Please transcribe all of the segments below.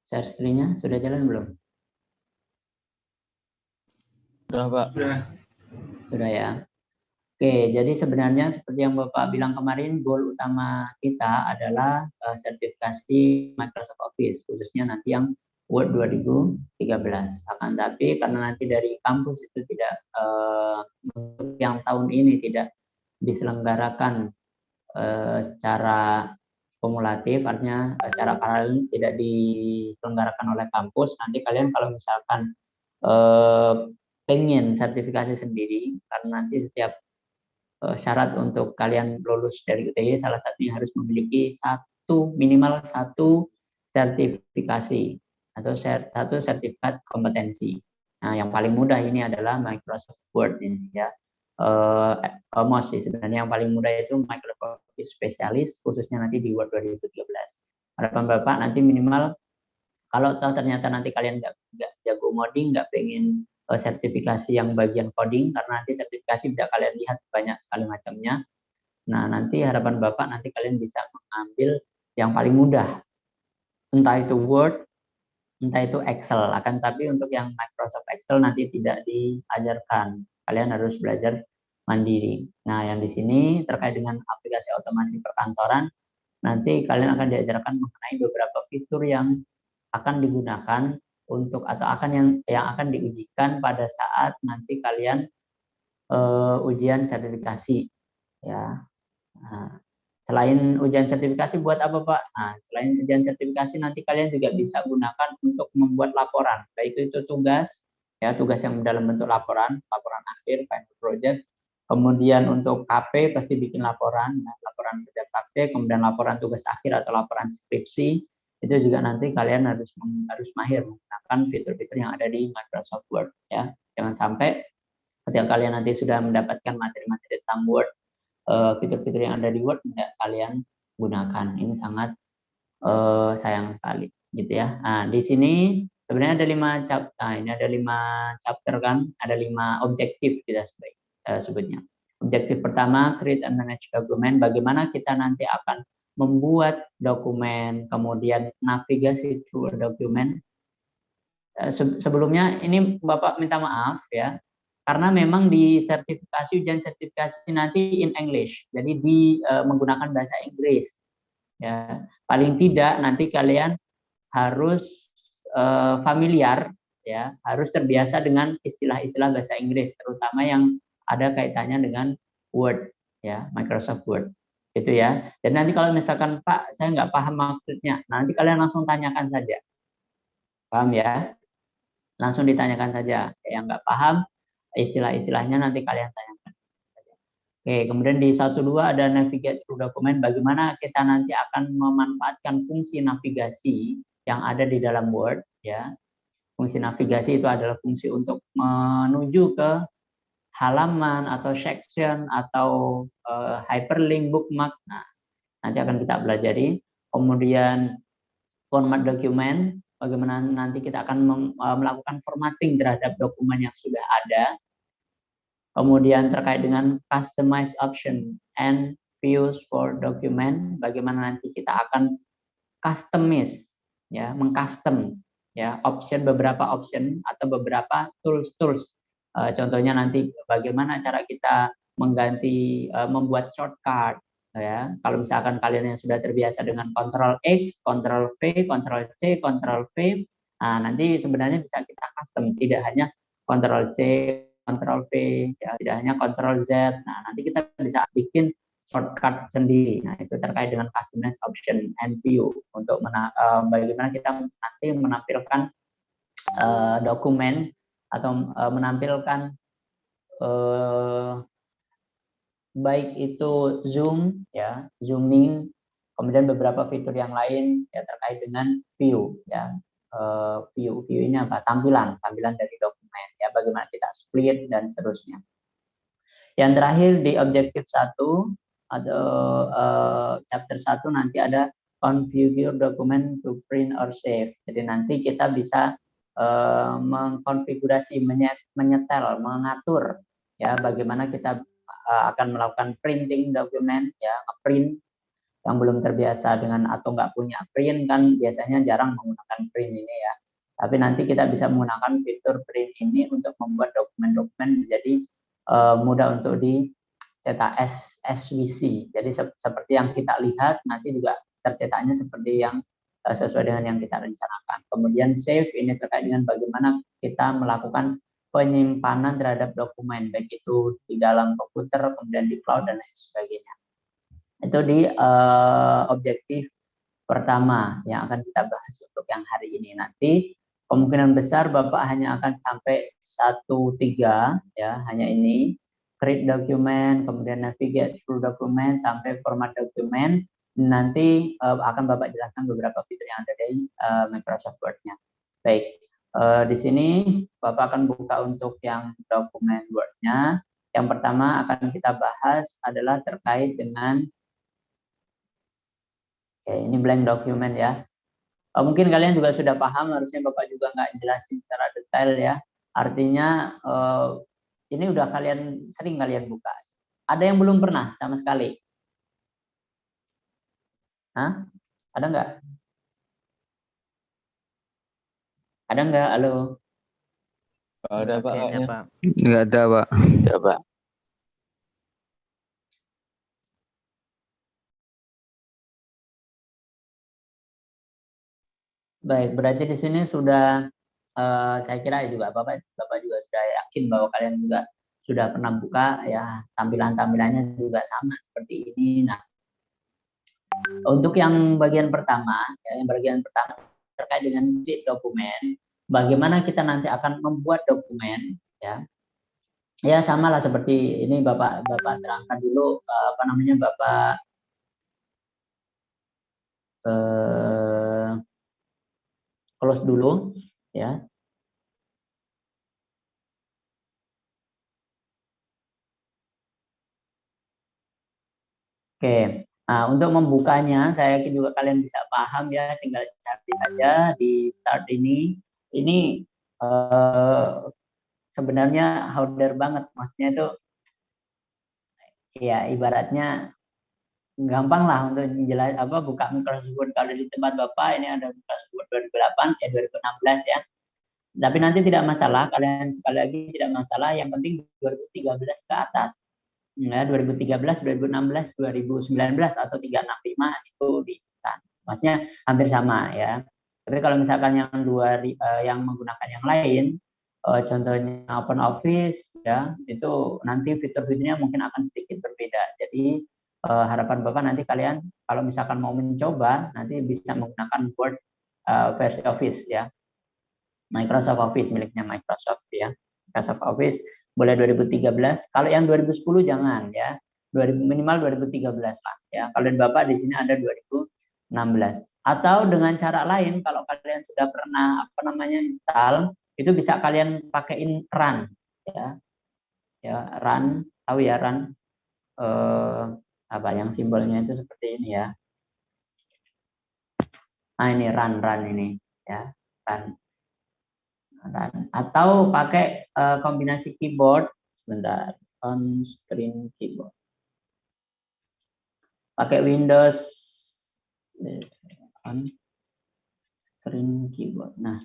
Share screen-nya sudah jalan belum? Sudah, Pak. Sudah ya. Oke, jadi sebenarnya seperti yang Bapak bilang kemarin, goal utama kita adalah sertifikasi Microsoft Office, khususnya nanti yang Word 2013. Akan tapi karena nanti dari kampus itu tidak untuk yang tahun ini tidak diselenggarakan secara kumulatif, artinya secara paralel tidak diselenggarakan oleh kampus. Nanti kalian kalau misalkan pengen sertifikasi sendiri, karena nanti setiap syarat untuk kalian lulus dari UTY salah satunya harus memiliki minimal satu sertifikasi atau satu sertifikat kompetensi. Nah, yang paling mudah ini adalah Microsoft Word ini ya. Almost sih sebenarnya yang paling mudah itu Microsoft Office Specialist, khususnya nanti di Word 2013. Harapan Bapak nanti minimal kalau ternyata nanti kalian nggak jago coding, nggak pengen sertifikasi yang bagian coding, karena nanti sertifikasi bisa kalian lihat banyak sekali macamnya. Nah, nanti harapan Bapak nanti kalian bisa mengambil yang paling mudah, entah itu Word, entah itu Excel. Akan tapi untuk yang Microsoft Excel nanti tidak diajarkan. Kalian harus belajar mandiri. Nah, yang di sini terkait dengan aplikasi otomasi perkantoran, nanti kalian akan diajarkan mengenai beberapa fitur yang akan digunakan untuk atau akan yang akan diujikan pada saat nanti kalian ujian sertifikasi ya. Nah, selain ujian sertifikasi buat apa Pak? Nah, selain ujian sertifikasi nanti kalian juga bisa gunakan untuk membuat laporan, baik itu tugas ya, tugas yang dalam bentuk laporan akhir, final project. Kemudian untuk KP pasti bikin laporan, laporan kerja praktek, kemudian laporan tugas akhir atau laporan skripsi. Itu juga nanti kalian harus mahir menggunakan fitur-fitur yang ada di Microsoft Word ya. Jangan sampai ketika kalian nanti sudah mendapatkan materi-materi tentang Word, fitur-fitur yang ada di Word tidak kalian gunakan. Ini sangat sayang sekali gitu ya. Nah, di sini sebenarnya ada 5 chapter. Nah, ini ada 5 chapter kan, ada 5 objektif kita sebutnya. Objektif pertama, create and manage document. Bagaimana kita nanti akan membuat dokumen, kemudian navigasi through dokumen. Sebelumnya ini Bapak minta maaf ya, karena memang di ujian sertifikasi nanti in English, jadi menggunakan bahasa Inggris. Ya, paling tidak nanti kalian harus familiar ya, harus terbiasa dengan istilah-istilah bahasa Inggris, terutama yang ada kaitannya dengan Word ya, Microsoft Word itu ya. Dan nanti kalau misalkan Pak saya nggak paham maksudnya, nanti kalian langsung tanyakan saja, paham ya? Langsung ditanyakan saja. Yang nggak paham istilah-istilahnya nanti kalian tanyakan. Oke, kemudian di 1.2 ada navigate through dokumen. Bagaimana kita nanti akan memanfaatkan fungsi navigasi yang ada di dalam Word ya. Fungsi navigasi itu adalah fungsi untuk menuju ke halaman atau section atau hyperlink bookmark. Nah, nanti akan kita pelajari. Kemudian format dokumen, bagaimana nanti kita akan melakukan formatting terhadap dokumen yang sudah ada. Kemudian terkait dengan customize option and views for document, bagaimana nanti kita akan customize ya, mengcustom ya, beberapa option atau beberapa tools. Contohnya nanti bagaimana cara kita mengganti membuat shortcut ya. Kalau misalkan kalian yang sudah terbiasa dengan Ctrl X, Ctrl V, Ctrl C, Ctrl V, nah nanti sebenarnya bisa kita custom, tidak hanya Ctrl C, Ctrl V, ya, tidak hanya Ctrl Z. Nah, nanti kita bisa bikin shortcut sendiri. Nah, itu terkait dengan customize option and view untuk bagaimana kita nanti menampilkan dokumen atau menampilkan baik itu zoom ya, zooming, kemudian beberapa fitur yang lain ya terkait dengan view ya. View ini apa? Tampilan dari dokumen ya, bagaimana kita split dan seterusnya. Yang terakhir di objektif 1 atau chapter 1 nanti ada configure document to print or save. Jadi nanti kita bisa mengkonfigurasi, menyetel, mengatur ya bagaimana kita akan melakukan printing dokumen ya, ngeprint yang belum terbiasa dengan atau nggak punya print kan biasanya jarang menggunakan print ini ya. Tapi nanti kita bisa menggunakan fitur print ini untuk membuat dokumen-dokumen menjadi mudah untuk dicetak SVC. Jadi seperti yang kita lihat nanti juga tercetaknya seperti yang sesuai dengan yang kita rencanakan. Kemudian save ini terkait dengan bagaimana kita melakukan penyimpanan terhadap dokumen, baik itu di dalam komputer, kemudian di cloud, dan lain sebagainya. Itu di objektif pertama yang akan kita bahas untuk yang hari ini. Nanti kemungkinan besar Bapak hanya akan sampai 1-3 ya, hanya ini. Create dokumen, kemudian navigate through dokumen sampai format dokumen. Nanti akan Bapak jelaskan beberapa fitur yang ada di Microsoft Word-nya. Baik, di sini Bapak akan buka untuk yang dokumen Word-nya. Yang pertama akan kita bahas adalah terkait dengan ini blank dokumen ya. Mungkin kalian juga sudah paham, harusnya Bapak juga nggak jelasin secara detail ya. Artinya ini udah sering kalian buka. Ada yang belum pernah sama sekali? Hah? Ada nggak? Ada nggak? Halo? Ada Pak. Nggak ada Pak. Ya Pak. Baik, berarti di sini sudah saya kira juga Bapak juga sudah yakin bahwa kalian juga sudah pernah buka ya, tampilannya juga sama seperti ini. Nah, untuk yang bagian pertama terkait dengan create dokumen, bagaimana kita nanti akan membuat dokumen ya. Ya sama lah seperti ini Bapak terangkan dulu Bapak close dulu ya. Oke, nah untuk membukanya saya yakin juga kalian bisa paham ya, tinggal cari saja di start ini. Ini sebenarnya harder banget, maksudnya itu ya ibaratnya gampang lah untuk buka Microsoft Word. Kalau di tempat Bapak ini ada Microsoft Word 2016 ya. Tapi nanti tidak masalah, kalian sekali lagi tidak masalah, yang penting 2013 ke atas. Ya, 2013, 2016, 2019 atau 365 itu diikutan. Maksudnya hampir sama ya. Tapi kalau misalkan yang menggunakan yang lain, contohnya Open Office ya, itu nanti fitur-fiturnya mungkin akan sedikit berbeda. Jadi harapan Bapak nanti kalian kalau misalkan mau mencoba nanti bisa menggunakan Word versi Office ya. Microsoft Office miliknya Microsoft ya. Microsoft Office boleh 2013. Kalau yang 2010 jangan ya. Minimal 2013 lah ya. Kalau Bapak di sini ada 2016. Atau dengan cara lain kalau kalian sudah pernah install, itu bisa kalian pakaiin run ya. Ya, run, tahu ya run yang simbolnya itu seperti ini ya. Nah, ini run ini ya. Run. Atau pakai kombinasi keyboard sebentar, on screen keyboard, pakai Windows on screen keyboard. Nah,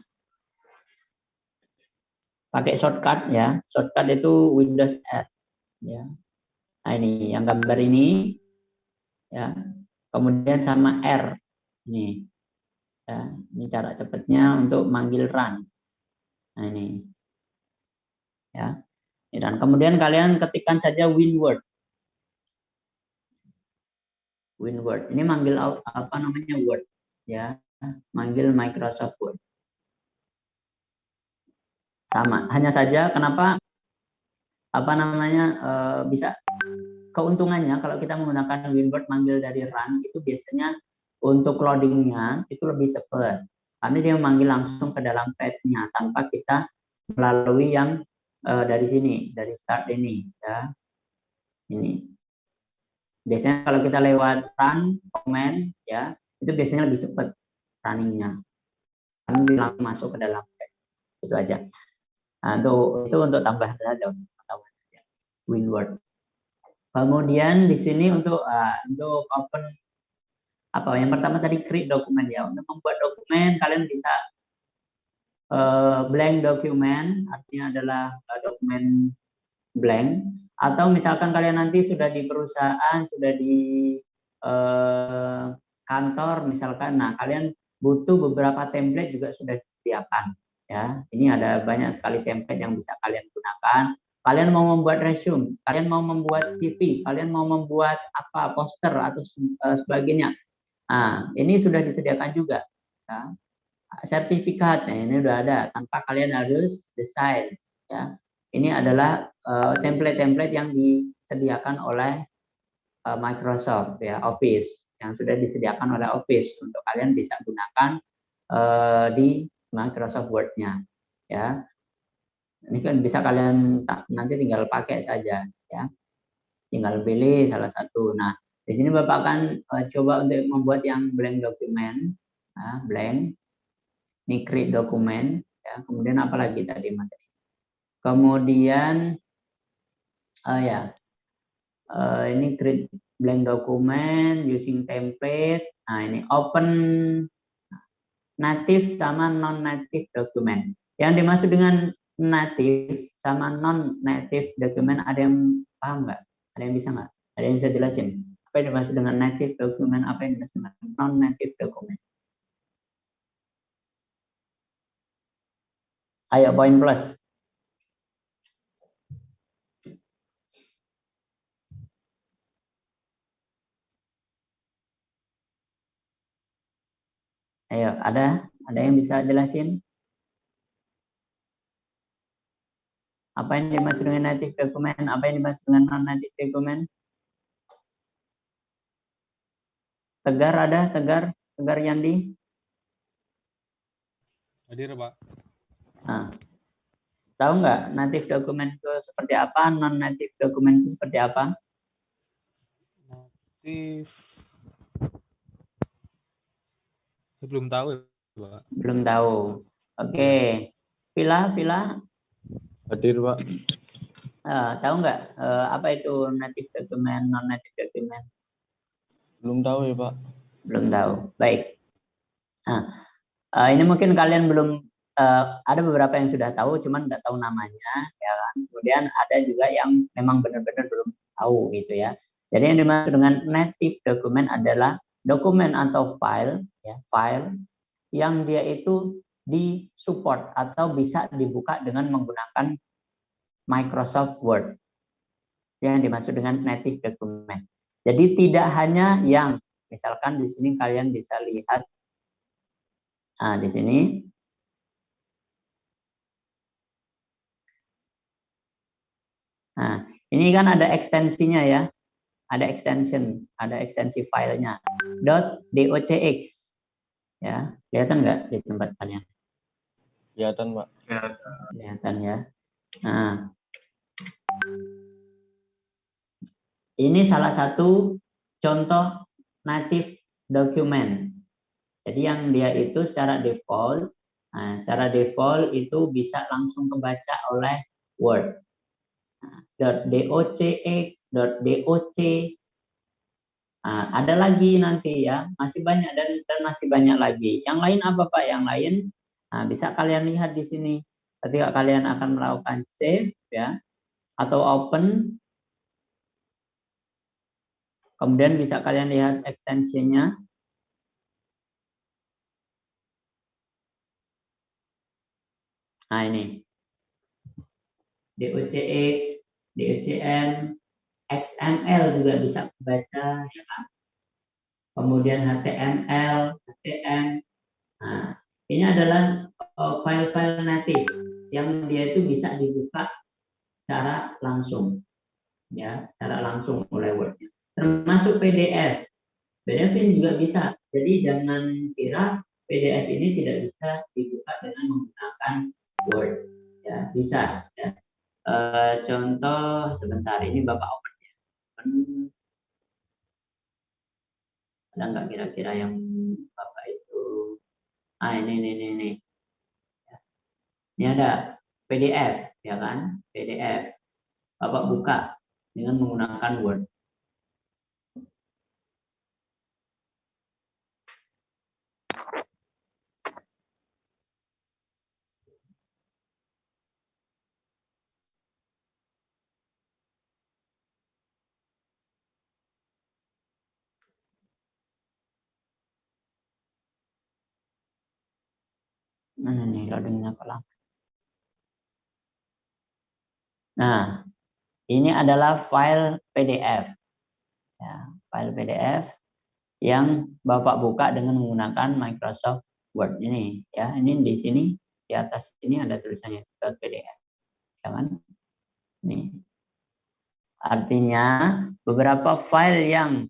pakai shortcut ya, shortcut itu Windows R ya. Nah, ini yang gambar ini ya, kemudian sama R ini ya, ini cara cepatnya untuk manggil run. Nah, ini ya. Dan kemudian kalian ketikkan saja WinWord. WinWord. Ini manggil Word ya, manggil Microsoft Word. Sama, hanya saja kenapa bisa keuntungannya kalau kita menggunakan WinWord manggil dari run itu biasanya untuk loadingnya itu lebih cepat. Karena dia manggil langsung ke dalam page-nya tanpa kita melalui yang dari sini, dari start ini ya. Ini. Biasanya kalau kita lewat run command ya, itu biasanya lebih cepat runningnya. Kami langsung masuk ke dalam page. Itu aja. Nah, itu untuk tambahan saja WinWord. Kemudian di sini untuk open apa? Yang pertama tadi create dokumen ya. Untuk membuat dokumen kalian bisa blank dokumen, artinya adalah dokumen blank. Atau misalkan kalian nanti sudah di perusahaan, sudah di kantor misalkan, nah kalian butuh beberapa template juga sudah disediakan ya. Ini ada banyak sekali template yang bisa kalian gunakan. Kalian mau membuat resume, kalian mau membuat CV, kalian mau membuat apa, poster atau sebagainya. Nah, ini sudah disediakan juga. Ya. Sertifikat, nah ini udah ada, tanpa kalian harus desain. Ya. Ini adalah template-template yang disediakan oleh Microsoft ya, Office yang sudah disediakan oleh Office untuk kalian bisa gunakan di Microsoft Word-nya. Ya. Ini kan bisa kalian nanti tinggal pakai saja ya. Tinggal pilih salah satu. Nah, di sini Bapak akan coba untuk membuat yang blank dokumen. Nah, blank. Ini create dokumen ya. Kemudian apa lagi tadi materi? Kemudian ya. Ini create blank dokumen using template. Nah, ini open native sama non native dokumen. Yang dimaksud dengan native sama non native dokumen ada yang paham nggak? Ada yang bisa nggak? Ada yang bisa jelasin? Apa yang dimaksud dengan native dokumen? Apa yang dimaksud dengan non native dokumen? Ayo poin plus. Ayo, ada yang bisa jelasin? Apa yang dimaksud dengan native dokumen? Apa yang dimaksud dengan non native dokumen? Tegar ada? Tegar Yandi? Hadir, Pak. Nah, tahu nggak native dokumen itu seperti apa? Non native dokumen itu seperti apa? Natif. Saya belum tahu ya, Pak. Belum tahu. Oke. Pila? Hadir, Pak. Tahu nggak apa itu native dokumen, non native dokumen? Belum tahu ya, Pak. Belum tahu. Baik. Nah, ini mungkin kalian belum ada beberapa yang sudah tahu, cuman nggak tahu namanya, ya kan. Kemudian ada juga yang memang benar-benar belum tahu gitu ya. Jadi yang dimaksud dengan native dokumen adalah dokumen atau file, ya, file yang dia itu disupport atau bisa dibuka dengan menggunakan Microsoft Word. Yang dimaksud dengan native dokumen. Jadi tidak hanya yang misalkan di sini kalian bisa lihat, nah di sini nah, ini kan ada ekstensinya ya. Ada ekstensi filenya. .docx. Ya, kelihatan nggak di tempat kalian? Kelihatan, Pak. Kelihatan ya. Nah, ini salah satu contoh native document. Jadi yang dia itu secara default, itu bisa langsung kebaca oleh Word. .docx, .doc. Nah, ada lagi nanti ya, masih banyak dan masih banyak lagi. Yang lain apa Pak? Yang lain bisa kalian lihat di sini. Ketika kalian akan melakukan save ya atau open, kemudian bisa kalian lihat ekstensinya. Nah ini docx, docn, XML juga bisa baca ya kan. Kemudian HTML, HTML. Nah, ini adalah file-file native yang dia itu bisa dibuka secara langsung, ya, secara langsung oleh Word. Termasuk PDF. PDF ini juga bisa. Jadi jangan kira PDF ini tidak bisa dibuka dengan menggunakan Word. Ya, bisa. Ya. Contoh sebentar ini Bapak open ya. Ada nggak kira-kira yang Bapak itu? Ini. Ini ada PDF, ya kan? PDF. Bapak buka dengan menggunakan Word. Mana nih loadingnya kok lama? Nah, ini adalah file PDF. Ya, file PDF yang Bapak buka dengan menggunakan Microsoft Word ini. Ya, ini di sini di atas ini ada tulisannya .pdf. Jangan nih. Artinya beberapa file yang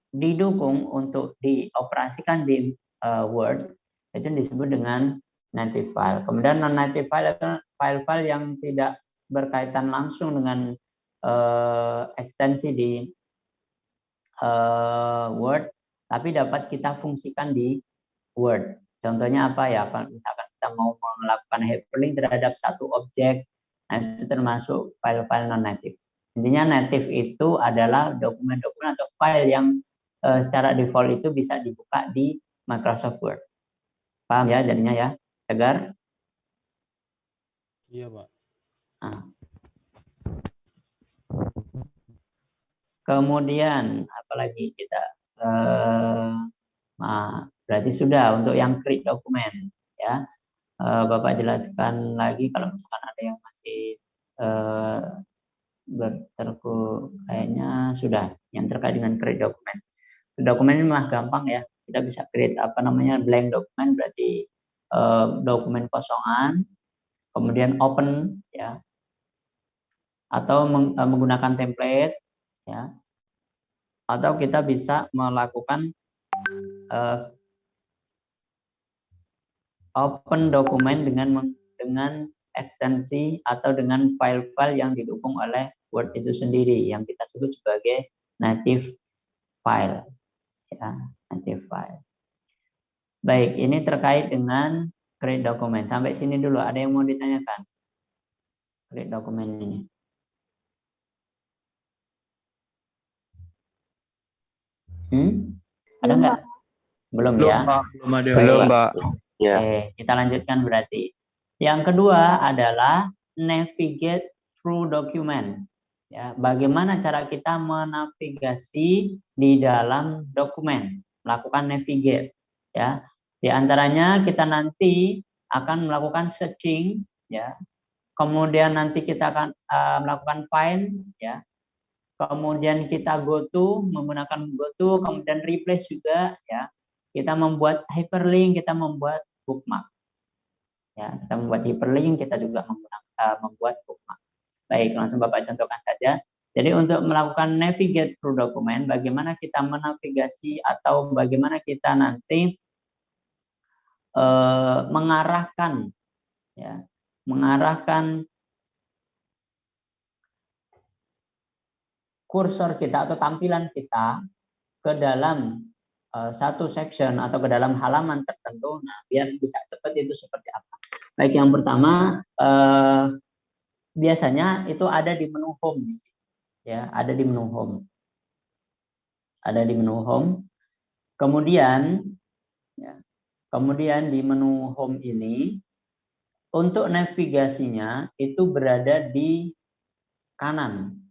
didukung untuk dioperasikan di Word itu disebut dengan native file. Kemudian non-native file adalah file-file yang tidak berkaitan langsung dengan ekstensi di Word, tapi dapat kita fungsikan di Word. Contohnya apa ya? Kalau misalkan kita mau melakukan hyperlink terhadap satu objek, nah itu termasuk file-file non-native. Intinya native itu adalah dokumen-dokumen atau file yang secara default itu bisa dibuka di Microsoft Word. Paham ya jadinya ya, Tegar? Iya, Pak. Nah. Kemudian apalagi kita berarti sudah untuk yang create dokumen ya. Bapak jelaskan lagi kalau misalkan ada yang masih berterku, kayaknya sudah yang terkait dengan create dokumen. Dokumen ini mah gampang ya, kita bisa create apa namanya blank dokumen, berarti dokumen kosongan, kemudian open ya, atau menggunakan template ya, atau kita bisa melakukan open dokumen dengan ekstensi atau dengan file-file yang didukung oleh Word itu sendiri yang kita sebut sebagai native file ya, native file. Baik, ini terkait dengan create dokumen. Sampai sini dulu, ada yang mau ditanyakan? Create dokumen ini. Ada nggak? Belum ya? Pak. Belum ada. Belum, Baik. Pak. Ya. Oke, kita lanjutkan berarti. Yang kedua adalah navigate through document. Ya, bagaimana cara kita menavigasi di dalam dokumen, melakukan navigate. Ya, di antaranya kita nanti akan melakukan searching, ya. Kemudian nanti kita akan melakukan find, ya. Kemudian kita go to, menggunakan go to, kemudian replace juga, ya. Kita membuat hyperlink, kita membuat bookmark. Ya, kita membuat hyperlink, kita juga membuat bookmark. Baik, langsung Bapak contohkan saja. Jadi untuk melakukan navigate through dokumen, bagaimana kita menavigasi atau bagaimana kita nanti mengarahkan, ya, mengarahkan kursor kita atau tampilan kita ke dalam satu section atau ke dalam halaman tertentu. Nah, biar bisa cepat itu seperti apa? Baik, yang pertama biasanya itu ada di menu home, ya, ada di menu home, ada di menu home. Kemudian, ya, kemudian di menu home ini untuk navigasinya itu berada di kanan.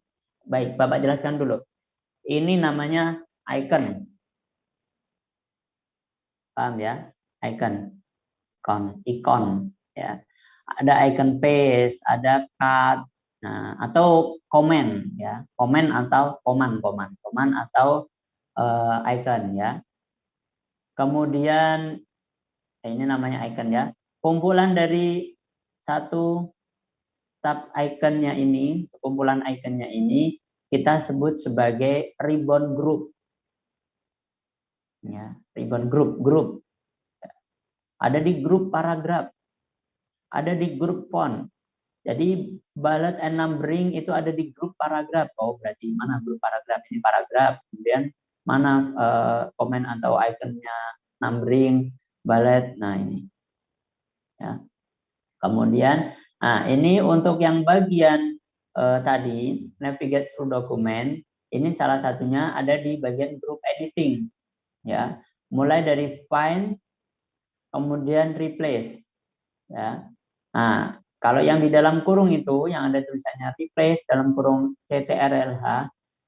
Baik, Bapak jelaskan dulu. Ini namanya icon, paham ya? Icon, ikon, ya. Ada icon paste, ada cut, nah, atau comment ya, comment atau command atau icon ya. Kemudian ini namanya icon ya. Kumpulan dari satu tab iconnya ini, kumpulan iconnya ini kita sebut sebagai ribbon group. Ya, ribbon group. Ada di grup paragraf, ada di grup font. Jadi bullet and numbering itu ada di grup paragraf. Oh, berarti mana grup paragraf? Ini paragraf. Kemudian mana komen atau ikonnya numbering, bullet. Nah, ini. Ya. Kemudian, nah ini untuk yang bagian tadi navigate through document, ini salah satunya ada di bagian group editing. Ya, mulai dari find, kemudian replace. Ya. Nah, kalau yang di dalam kurung itu, yang ada tulisannya replace dalam kurung CTRLH,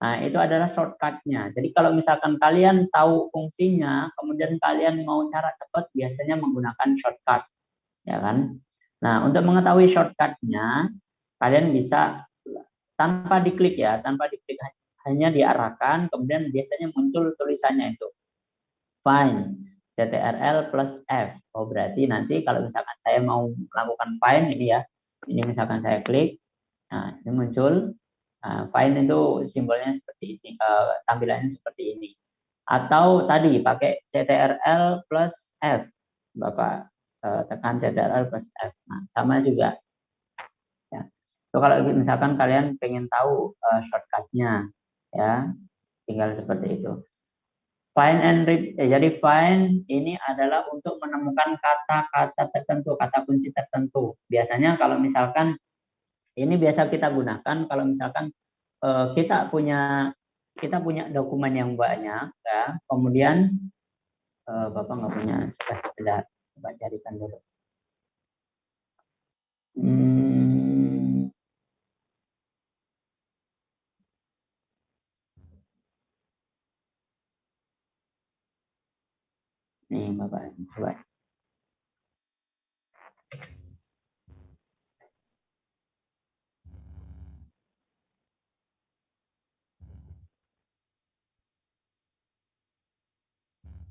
nah itu adalah shortcut-nya. Jadi kalau misalkan kalian tahu fungsinya, kemudian kalian mau cara cepat, biasanya menggunakan shortcut. ya kan? Nah, untuk mengetahui shortcutnya, kalian bisa tanpa diklik ya, tanpa diklik, hanya diarahkan, kemudian biasanya muncul tulisannya itu find CTRL plus F. Oh, berarti nanti kalau misalkan saya mau melakukan find ini ya, ini misalkan saya klik, nah ini muncul. Nah, find itu simbolnya seperti ini, tampilannya seperti ini. Atau tadi pakai CTRL plus F, Bapak tekan CTRL plus F. Nah, sama juga. Ya. So, kalau misalkan kalian pengen tahu shortcutnya, ya tinggal seperti itu. Find and jadi find ini adalah untuk menemukan kata-kata tertentu, kata kunci tertentu. Biasanya kalau misalkan ini biasa kita gunakan kalau misalkan kita punya dokumen yang banyak, ya. Kemudian Bapak nggak punya, sudah coba carikan dulu. Nih Bapak, coba.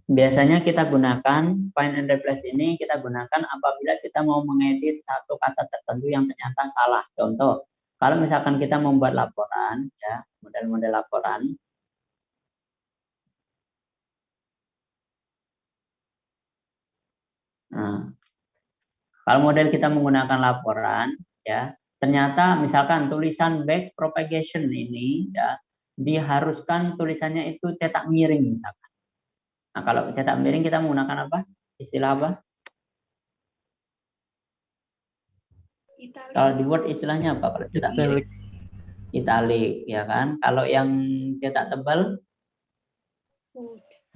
Biasanya kita gunakan find and replace ini kita gunakan apabila kita mau mengedit satu kata tertentu yang ternyata salah. Contoh, kalau misalkan kita membuat laporan, ya model-model laporan. Nah, kalau model kita menggunakan laporan, ya ternyata misalkan tulisan back propagation ini, ya diharuskan tulisannya itu cetak miring misalkan. Nah, kalau cetak miring kita menggunakan apa? Istilah apa? Italic. Kalau di Word istilahnya apa kalau cetak miring? Italic, ya kan? Kalau yang cetak tebal?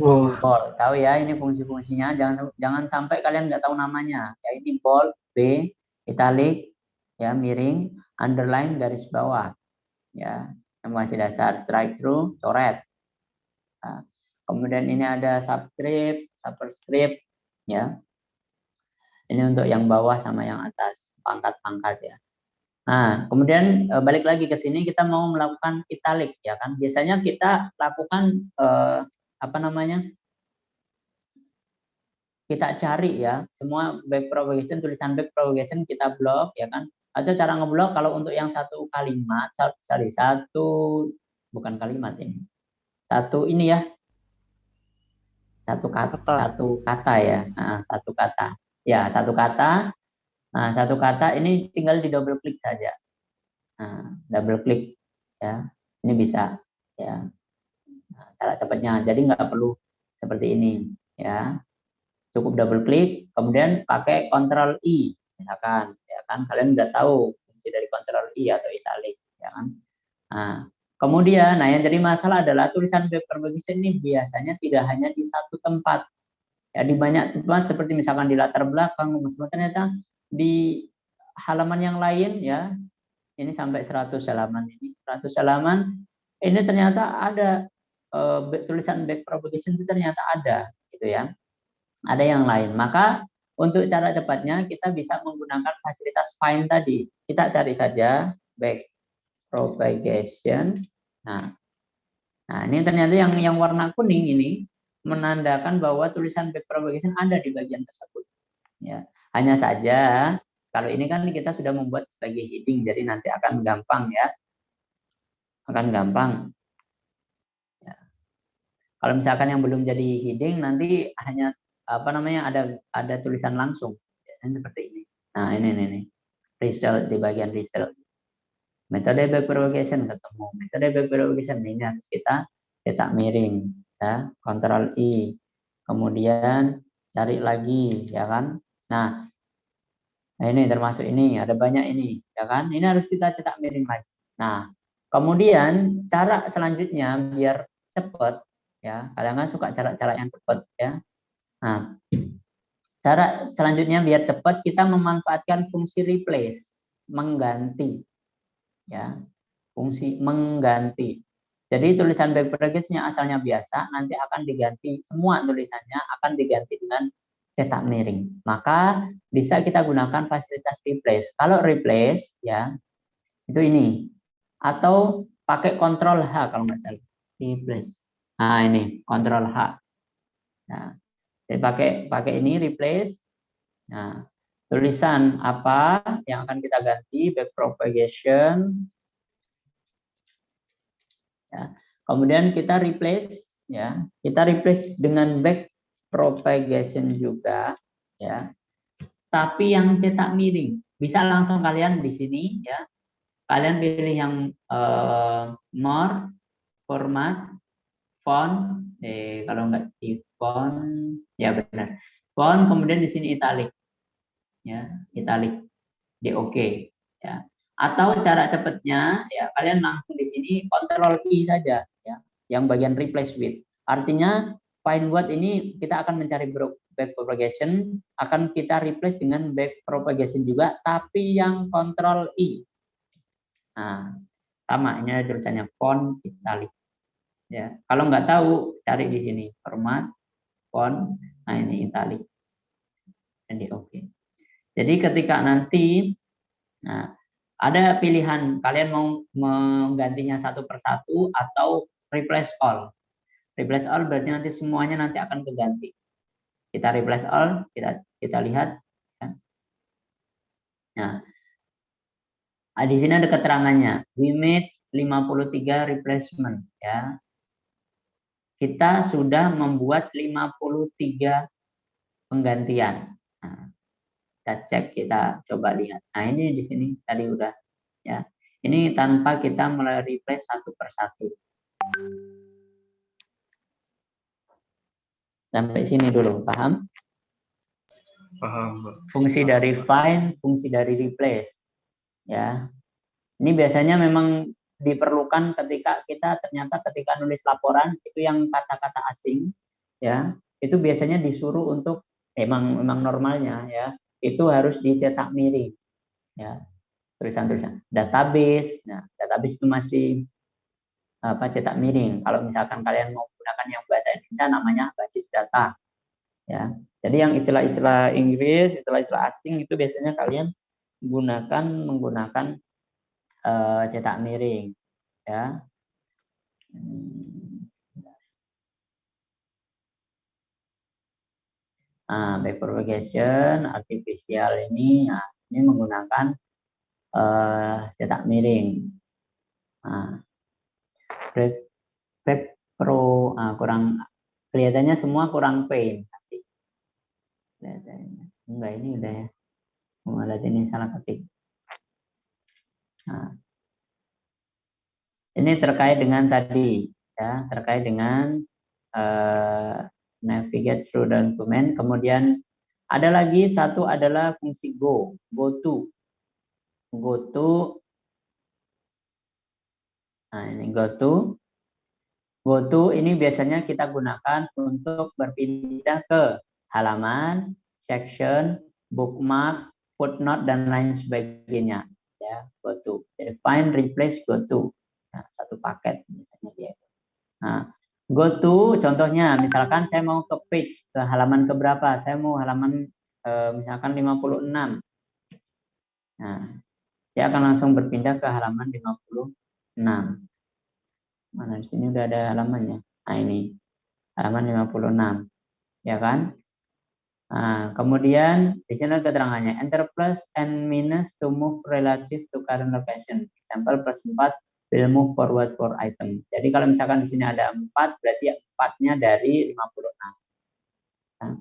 Bold. Tahu ya ini fungsi-fungsinya. Jangan sampai kalian nggak tahu namanya. Ya ini bold, B, italic, ya miring, underline garis bawah, ya yang masih dasar, strike through, coret. Nah, kemudian ini ada subscript, superscript, ya. Ini untuk yang bawah sama yang atas, pangkat-pangkat ya. Nah, kemudian balik lagi ke sini kita mau melakukan italic ya kan. Biasanya kita lakukan apa namanya? Kita cari ya, semua back propagation, tulisan back propagation kita blok ya kan. Atau cara ngeblok kalau untuk yang satu kalimat, bukan kalimat ini. Satu ini ya. Satu kata ya. Nah, satu kata. Ya, satu kata. Nah, satu kata ini tinggal di double klik saja. Nah, double klik ya. Ini bisa ya. Nah, cara cepatnya. Jadi nggak perlu seperti ini ya. Cukup double klik, kemudian pakai Ctrl I, misalkan, ya kan? Kalian udah tahu fungsi dari Ctrl I atau italic, ya kan? Nah, kemudian, yang jadi masalah adalah tulisan back propagation ini biasanya tidak hanya di satu tempat, ya di banyak tempat seperti misalkan di latar belakang, ternyata di halaman yang lain, ya, ini sampai 100 halaman ini, 100 halaman, ini ternyata ada tulisan back propagation itu ternyata ada, gitu ya. Ada yang lain. Maka untuk cara cepatnya kita bisa menggunakan fasilitas find tadi. Kita cari saja back propagation. Nah, ini ternyata yang warna kuning ini menandakan bahwa tulisan back propagation ada di bagian tersebut. Ya, hanya saja kalau ini kan kita sudah membuat sebagai heading, jadi nanti akan gampang ya, akan gampang. Ya. Kalau misalkan yang belum jadi heading nanti hanya ada tulisan langsung biasanya seperti ini. Nah ini result, di bagian result metode back propagation ketemu metode back propagation ini harus kita cetak miring ya, Ctrl I, kemudian cari lagi ya kan. Nah ini termasuk ini ada banyak ini ya kan, ini harus kita cetak miring lagi. Nah kemudian cara selanjutnya biar cepat ya, kalian kan suka cara-cara yang cepat ya. Nah, cara selanjutnya biar cepat kita memanfaatkan fungsi replace, mengganti. Ya, fungsi mengganti. Jadi tulisan back propagation yang asalnya biasa nanti akan diganti, semua tulisannya akan diganti dengan cetak miring. Maka bisa kita gunakan fasilitas replace. Kalau replace ya itu ini, atau pakai kontrol H kalau nggak salah. Replace. Nah ini kontrol H. Nah, jadi pakai ini replace. Nah, tulisan apa yang akan kita ganti, back propagation. Ya. Kemudian kita replace ya, kita replace dengan back propagation juga ya. Tapi yang cetak miring, bisa langsung kalian di sini ya. Kalian pilih yang more, format, font, kalau nggak di font, ya benar. Font, kemudian di sini italic, ya, italic, di OK, ya. Atau cara cepatnya, ya kalian langsung di sini Ctrl I saja, ya, yang bagian replace with. Artinya find what ini kita akan mencari back propagation, akan kita replace dengan back propagation juga, tapi yang Ctrl I. Nah, sama ini ada tulisannya font italic. Ya, kalau nggak tahu cari di sini format, font, nah ini italic. Dan di OK. Jadi ketika nanti, nah ada pilihan kalian mau menggantinya satu persatu atau replace all. Replace all berarti nanti semuanya nanti akan keganti. Kita replace all, kita lihat. Ya. Nah, di sini ada keterangannya. We made 53 replacement ya. Kita sudah membuat 53 penggantian. Nah, kita cek, kita coba lihat. Nah, ini di sini tadi udah ya. Ini tanpa kita replace satu persatu. Sampai sini dulu, paham? Paham, Pak. Fungsi dari find, fungsi dari replace. Ya. Ini biasanya memang diperlukan ketika kita ternyata ketika nulis laporan itu yang kata-kata asing ya, itu biasanya disuruh untuk memang normalnya ya, itu harus dicetak miring ya, tulisan-tulisan database. Nah, database itu masih cetak miring. Kalau misalkan kalian mau gunakan yang bahasa Indonesia namanya basis data ya. Jadi yang istilah-istilah Inggris, istilah-istilah asing itu biasanya kalian menggunakan cetak miring ya. Back propagation artificial ini, nah, ini menggunakan cetak miring. Back pro kurang kelihatannya, semua kurang paint. Enggak, ini udah ya. Lihat ini salah ketik. Nah, ini terkait dengan tadi ya, terkait dengan navigate through document. Kemudian ada lagi satu adalah fungsi go to. Nah, ini go to ini biasanya kita gunakan untuk berpindah ke halaman, section, bookmark, footnote dan lain sebagainya ya. Go to. Jadi find, replace, go to. Nah, satu paket misalnya dia. Nah, go to contohnya misalkan saya mau ke page, ke halaman keberapa? Saya mau halaman misalkan 56. Nah, dia akan langsung berpindah ke halaman 56. Mana di sini udah ada halamannya. Nah, ini halaman 56. Ya kan? Nah, kemudian di sini ada keterangannya enter plus and minus to move relative to current location. Example plus 4 will move forward for item. Jadi kalau misalkan di sini ada 4, berarti 4-nya dari 56. Nah,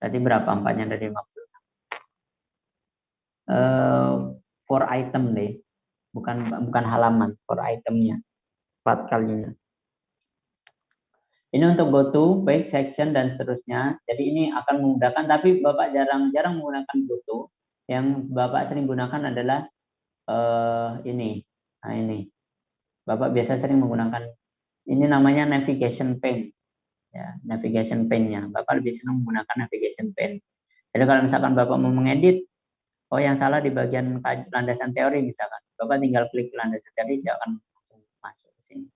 berarti berapa 4-nya dari 56? For item deh. Bukan halaman, for itemnya. 4 kalinya. Ini untuk go to, page, section, dan seterusnya. Jadi ini akan memudahkan, tapi Bapak jarang-jarang menggunakan go to. Yang Bapak sering gunakan adalah ini. Nah, ini. Bapak biasa sering menggunakan, ini namanya navigation pane. Ya, navigation pane-nya. Bapak lebih senang menggunakan navigation pane. Jadi kalau misalkan Bapak mau mengedit, yang salah di bagian landasan teori misalkan. Bapak tinggal klik landasan teori, dia akan langsung masuk ke sini.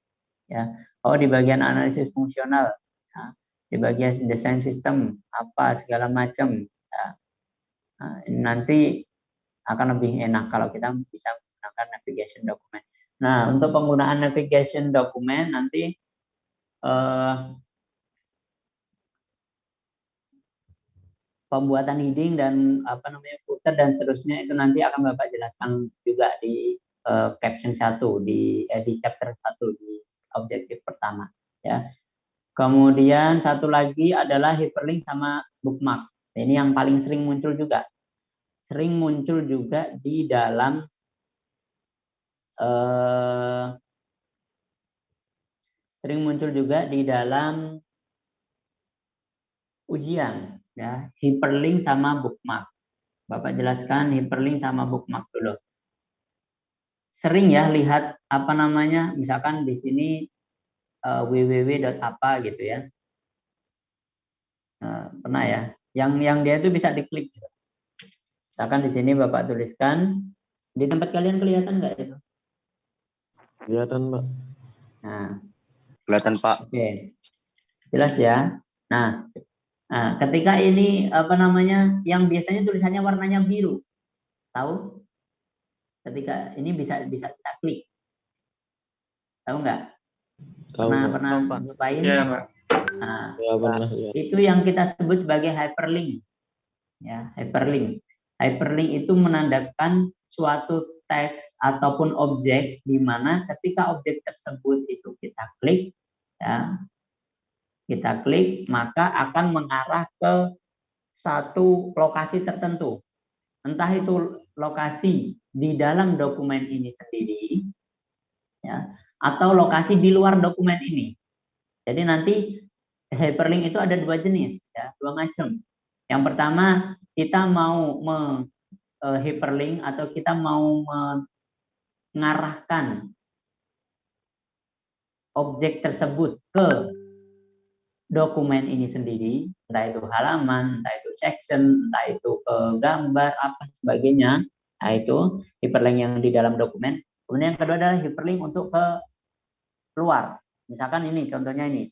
Ya. Di bagian analisis fungsional, nah, di bagian desain sistem apa segala macam. Ya. Nah, nanti akan lebih enak kalau kita bisa menggunakan navigation dokumen. Nah, untuk penggunaan navigation dokumen nanti pembuatan heading dan footer dan seterusnya itu nanti akan Bapak jelaskan juga di caption 1 di chapter 1 di objektif pertama ya. Kemudian satu lagi adalah hyperlink sama bookmark. Ini yang paling sering muncul juga. Sering muncul juga di dalam ujian ya, hyperlink sama bookmark. Bapak jelaskan hyperlink sama bookmark dulu. Sering ya lihat misalkan di sini www.apa gitu ya. Pernah ya? Yang dia itu bisa diklik. Misalkan di sini Bapak tuliskan, di tempat kalian kelihatan nggak itu? Kelihatan, Pak. Nah, Kelihatan, Pak. Oke. Jelas ya. Nah, ketika ini yang biasanya tulisannya warnanya biru. Tahu? Ketika ini bisa kita klik. Tahu nggak? Tahu, Pernah Pak. nyobain? Iya, Pak. Nah, Ya, pernah. Ya. itu yang kita sebut sebagai hyperlink. Ya, hyperlink. Hyperlink itu menandakan suatu teks ataupun objek di mana ketika objek tersebut itu kita klik, ya, maka akan mengarah ke satu lokasi tertentu. Entah itu lokasi di dalam dokumen ini sendiri, ya, atau lokasi di luar dokumen ini. Jadi nanti hyperlink itu ada dua jenis, ya, dua macam. Yang pertama, kita mau hyperlink atau kita mau mengarahkan objek tersebut ke dokumen ini sendiri, entah itu halaman, entah itu section, entah itu ke gambar, apa sebagainya. Nah, itu hyperlink yang di dalam dokumen. Kemudian yang kedua adalah hyperlink untuk ke luar. Misalkan ini, contohnya ini.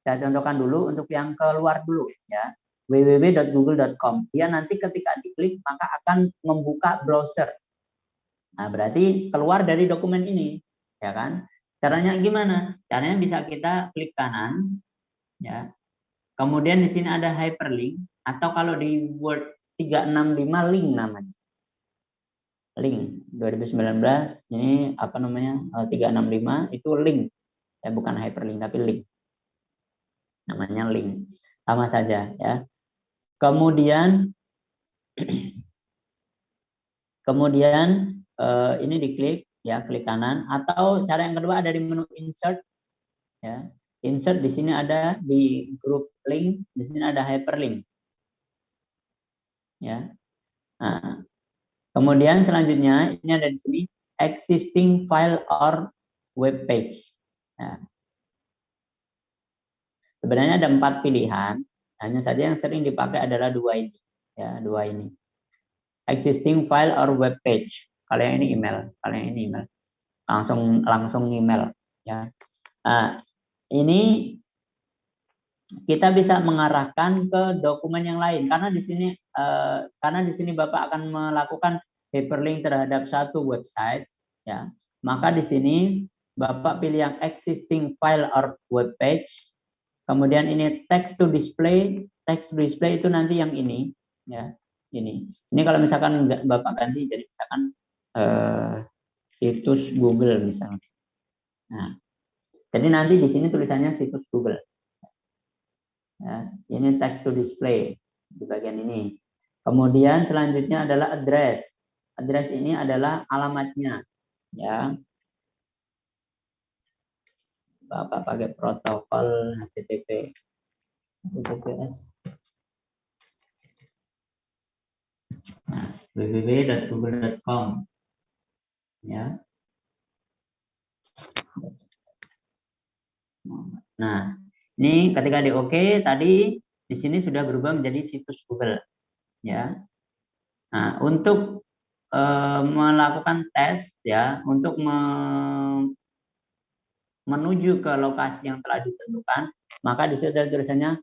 Saya contohkan dulu untuk yang keluar dulu ya. www.google.com. Dia nanti ketika diklik maka akan membuka browser. Nah, berarti keluar dari dokumen ini, ya kan? Caranya gimana? Caranya bisa kita klik kanan ya. Kemudian di sini ada hyperlink atau kalau di Word 365 link namanya. Link 2019 ini 365 itu link. Ya bukan hyperlink tapi link. Namanya link, sama saja ya. Kemudian ini diklik ya, klik kanan, atau cara yang kedua ada di menu insert ya. Insert di sini ada di group link, di sini ada hyperlink ya. Nah, kemudian selanjutnya ini ada di sini existing file or web page. Nah, sebenarnya ada 4 pilihan, hanya saja yang sering dipakai adalah dua ini, ya, dua ini. Existing file or web page. Kalau yang ini email, langsung email, ya. Nah, ini kita bisa mengarahkan ke dokumen yang lain karena di sini Bapak akan melakukan hyperlink terhadap satu website, ya. Maka di sini Bapak pilih yang existing file or web page. Kemudian ini text to display itu nanti yang ini, ya, ini kalau misalkan Bapak ganti jadi misalkan situs Google misalnya. Nah, jadi nanti di sini tulisannya situs Google. Ya, ini text to display di bagian ini. Kemudian selanjutnya adalah address. Address ini adalah alamatnya, ya. Bapak pakai protokol HTTPS. Nah, www.google.com, ya. Nah, ini ketika di OK tadi di sini sudah berubah menjadi situs Google, ya. Nah, untuk melakukan tes, ya, untuk menuju ke lokasi yang telah ditentukan, maka di situ ada tulisannya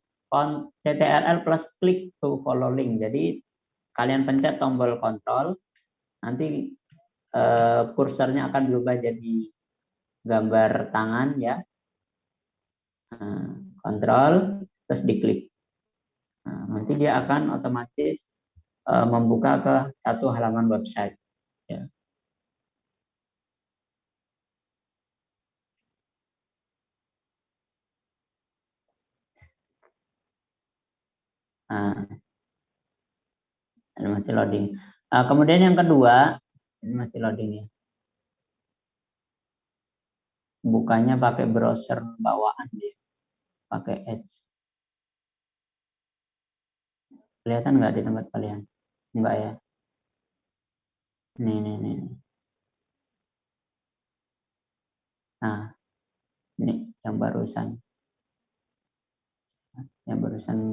CTRL plus klik to follow link. Jadi kalian pencet tombol kontrol, nanti kursornya akan berubah jadi gambar tangan ya. Kontrol terus diklik. Nanti dia akan otomatis membuka ke satu halaman website. Ya. Ini masih loading. Kemudian yang kedua, ini masih loading ya. Bukanya pakai browser bawaan dia, pakai Edge. Kelihatan nggak di tempat kalian? Enggak ya? Nih. Nah, ini yang barusan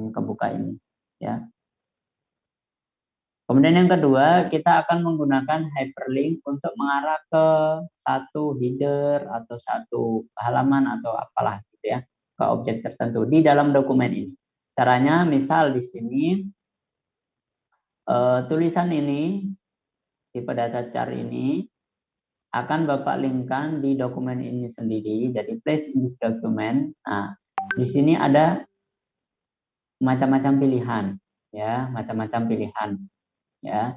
kebuka ini ya. Kemudian yang kedua, kita akan menggunakan hyperlink untuk mengarah ke satu header atau satu halaman atau apalah gitu ya, ke objek tertentu di dalam dokumen ini. Caranya misal di sini tulisan ini tipe data chart ini akan Bapak linkkan di dokumen ini sendiri, jadi place in this document. Nah, di sini ada macam-macam pilihan ya, macam-macam pilihan ya.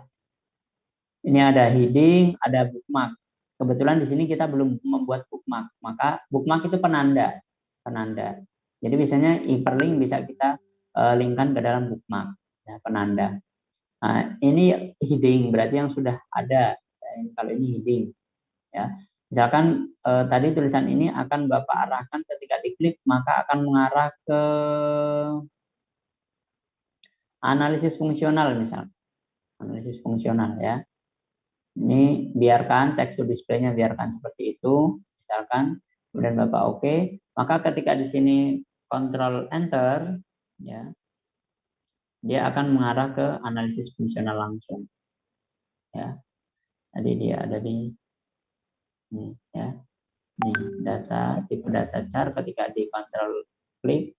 Ini ada heading, ada bookmark. Kebetulan di sini kita belum membuat bookmark, maka bookmark itu penanda. Jadi biasanya hyperlink bisa kita linkkan ke dalam bookmark, ya, penanda. Nah, ini heading berarti yang sudah ada. Kalau ini heading, ya. Misalkan tadi tulisan ini akan Bapak arahkan ketika diklik maka akan mengarah ke analisis fungsional misalnya. Analisis fungsional ya. Ini biarkan text to display-nya biarkan seperti itu, misalkan, kemudian Bapak oke, maka ketika di sini Control Enter, ya, dia akan mengarah ke analisis fungsional langsung, ya. Tadi dia ada di ini, ya, ini data tipe data chart, ketika di Control klik,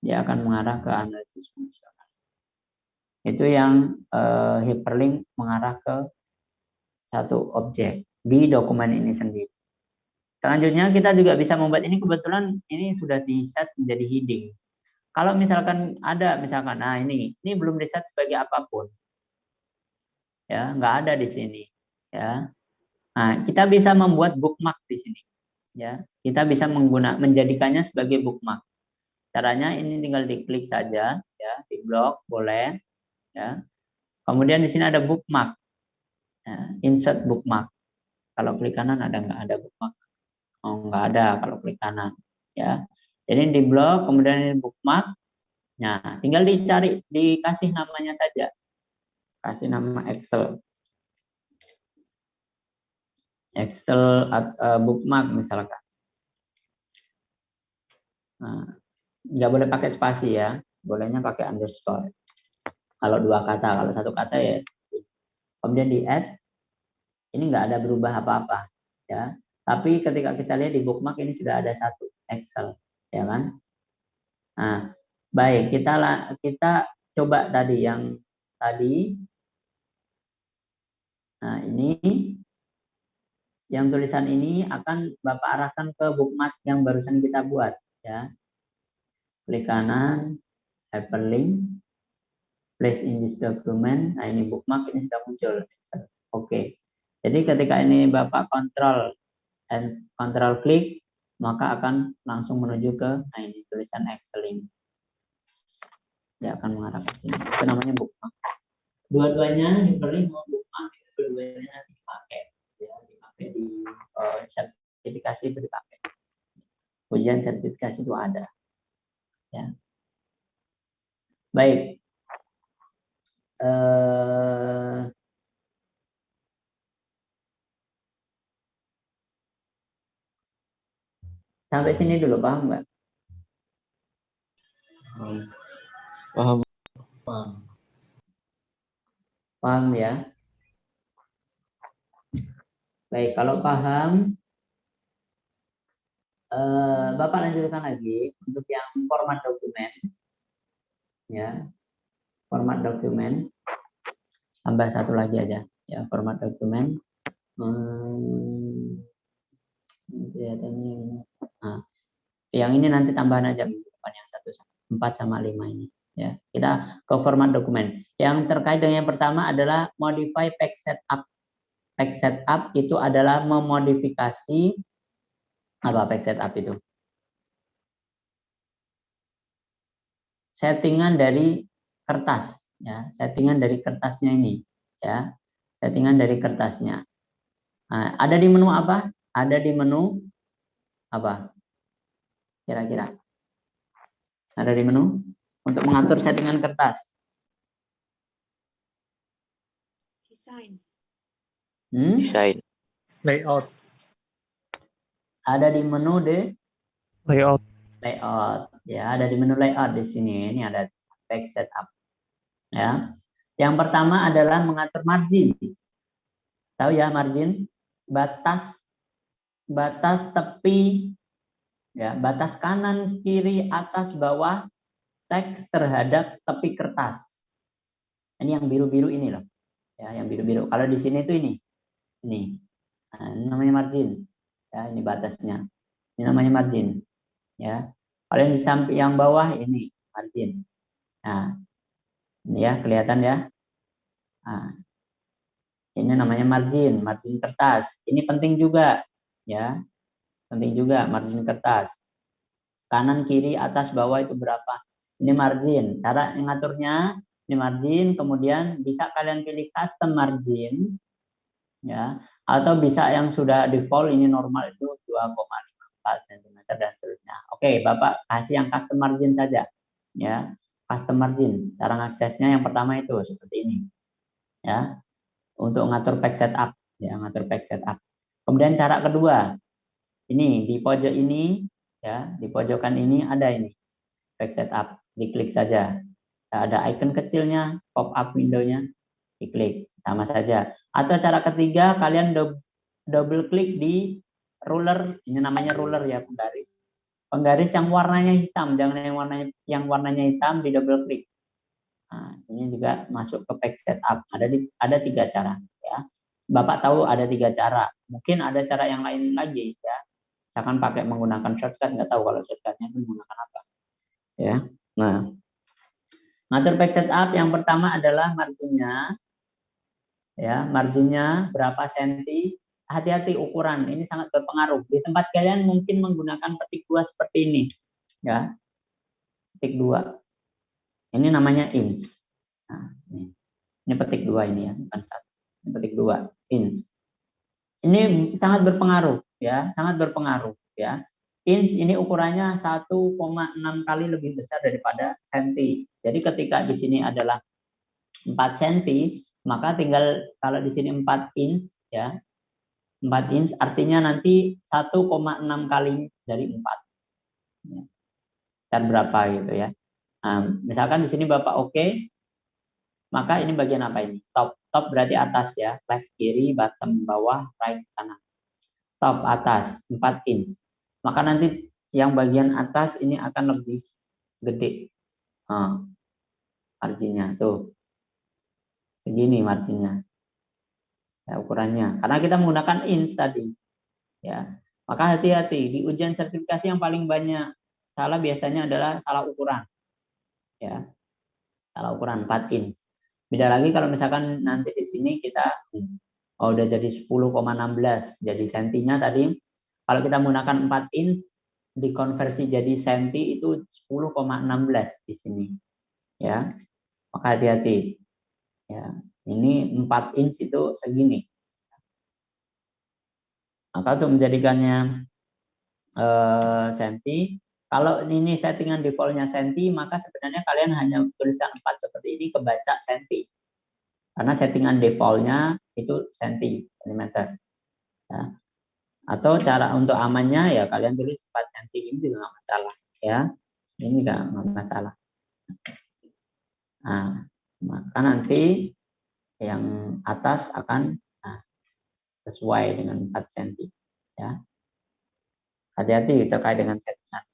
dia akan mengarah ke analisis fungsional. Itu yang hyperlink mengarah ke satu objek di dokumen ini sendiri. Selanjutnya kita juga bisa membuat ini, kebetulan ini sudah di set menjadi heading. Kalau misalkan ada misalkan, nah ini belum di set sebagai apapun, ya nggak ada di sini, ya. Nah kita bisa membuat bookmark di sini, ya. Kita bisa menjadikannya sebagai bookmark. Caranya ini tinggal diklik saja, ya, di blok boleh, ya. Kemudian di sini ada bookmark. Ya, insert bookmark. Kalau klik kanan ada nggak ada bookmark? Oh, nggak ada kalau klik kanan. Ya, jadi di blok, kemudian ini bookmark. Nah, tinggal dikasih namanya saja. Kasih nama Excel. Excel bookmark misalkan. Nah, nggak boleh pakai spasi ya, bolehnya pakai underscore. Kalau dua kata, kalau satu kata ya. Kemudian di add. Ini nggak ada berubah apa-apa, ya. Tapi ketika kita lihat di bookmark ini sudah ada satu Excel, ya kan? Nah, baik kita coba tadi yang tadi. Nah, ini yang tulisan ini akan Bapak arahkan ke bookmark yang barusan kita buat, ya. Klik kanan, hyperlink, place in this document. Nah, ini bookmark ini sudah muncul. Oke. Jadi ketika ini Bapak kontrol klik, maka akan langsung menuju ke ini tulisan Excel ini. Dia akan mengarah ke sini. Itu namanya bookmark. Dua-duanya hyperlink sama bookmark, dua-duanya nanti dipakai, ya, dipakai di sertifikasi itu dipakai. Ujian sertifikasi itu ada, ya. Baik. Sampai sini dulu, paham nggak? Paham. Paham ya? Baik, kalau paham, Bapak lanjutkan lagi untuk yang format dokumen, ya, format dokumen, tambah satu lagi aja, ya, format dokumen. Kelihatannya ini. Nah, yang ini nanti tambahan aja minggu depan yang 4 sama 5 ini. Ya, kita ke format dokumen. Yang terkait dengan yang pertama adalah modify page setup. Page setup itu adalah memodifikasi apa page setup itu? Settingan dari kertas, ya, settingan dari kertasnya ini, ya, settingan dari kertasnya. Nah, ada di menu apa? Ada di menu apa? Kira-kira? Ada di menu untuk mengatur settingan kertas. Desain. Desain. Layout. Ada di menu Layout. layout, ya, ada di menu layout di sini. Ini ada page setup, ya. Yang pertama adalah mengatur margin. Tahu ya margin? Batas tepi, ya, batas kanan, kiri, atas, bawah teks terhadap tepi kertas. Ini yang biru-biru ini loh, ya, yang biru-biru. Kalau di sini itu ini. Nah, ini namanya margin, ya, ini batasnya. Ini namanya margin, ya. Kalau yang di samping yang bawah ini margin. Nah, ini ya kelihatan ya. Nah, ini namanya margin kertas. Ini penting juga, ya, penting juga margin kertas. Kanan, kiri, atas, bawah itu berapa? Ini margin. Cara ngaturnya ini margin. Kemudian bisa kalian pilih custom margin, ya, atau bisa yang sudah default ini normal itu 2,54 cm dan seterusnya. Oke, Bapak kasih yang custom margin saja, ya, custom margin. Cara ngaksesnya yang pertama itu seperti ini, ya, untuk ngatur page setup, ya, ngatur page setup. Kemudian cara kedua, ini di pojok ini, ya, di pojokan ini ada ini page setup, diklik saja. Ada icon kecilnya, pop up window-nya, diklik, sama saja. Atau cara ketiga, kalian double klik di ruler, ini namanya ruler ya, penggaris. Penggaris yang warnanya hitam, jangan yang warnanya hitam di double klik. Nah, ini juga masuk ke page setup. Ada 3 cara, ya. Bapak tahu ada 3 cara. Mungkin ada cara yang lain lagi, ya. Misalkan pakai menggunakan shortcut, nggak tahu kalau shortcutnya menggunakan apa, ya. Nah, ngatur page setup yang pertama adalah marginnya, ya, marginnya berapa senti. Hati-hati ukuran, ini sangat berpengaruh. Di tempat kalian mungkin menggunakan petik 2 seperti ini, ya, petik 2. Ini namanya inch. Nah, ini petik 2 ini ya, bukan 1. Ini petik 2, inch. Ini sangat berpengaruh, ya, sangat berpengaruh, ya. Inch ini ukurannya 1,6 kali lebih besar daripada senti. Jadi ketika di sini adalah 4 senti, maka tinggal kalau di sini 4 inch, ya, 4 inch artinya nanti 1,6 kali dari 4. Ya. Dan berapa gitu ya. Nah, misalkan di sini Bapak oke, maka ini bagian apa ini? Top. Top berarti atas ya. Left kiri, bottom bawah, right kanan. Top atas 4 inch. Maka nanti yang bagian atas ini akan lebih gede. Marginnya tuh. Segini marginnya. Ya, ukurannya. Karena kita menggunakan inch tadi. Ya. Maka hati-hati di ujian sertifikasi yang paling banyak salah biasanya adalah salah ukuran. Ya. Salah ukuran 4 inch. Beda lagi kalau misalkan nanti di sini kita udah jadi 10,16 jadi sentinya tadi. Kalau kita menggunakan 4 inch dikonversi jadi senti itu 10,16 di sini. Ya. Maka hati-hati. Ya. Ini 4 inch itu segini. Maka untuk menjadikannya senti, kalau ini settingan defaultnya senti, maka sebenarnya kalian hanya tulisan 4 seperti ini kebaca senti. Karena settingan defaultnya itu senti, cm. Ya. Atau cara untuk amannya ya kalian tulis 4 senti ini juga nggak masalah. Ya, ini nggak masalah. Nah, maka nanti yang atas akan sesuai dengan 4 senti. Ya. Hati-hati terkait dengan settingan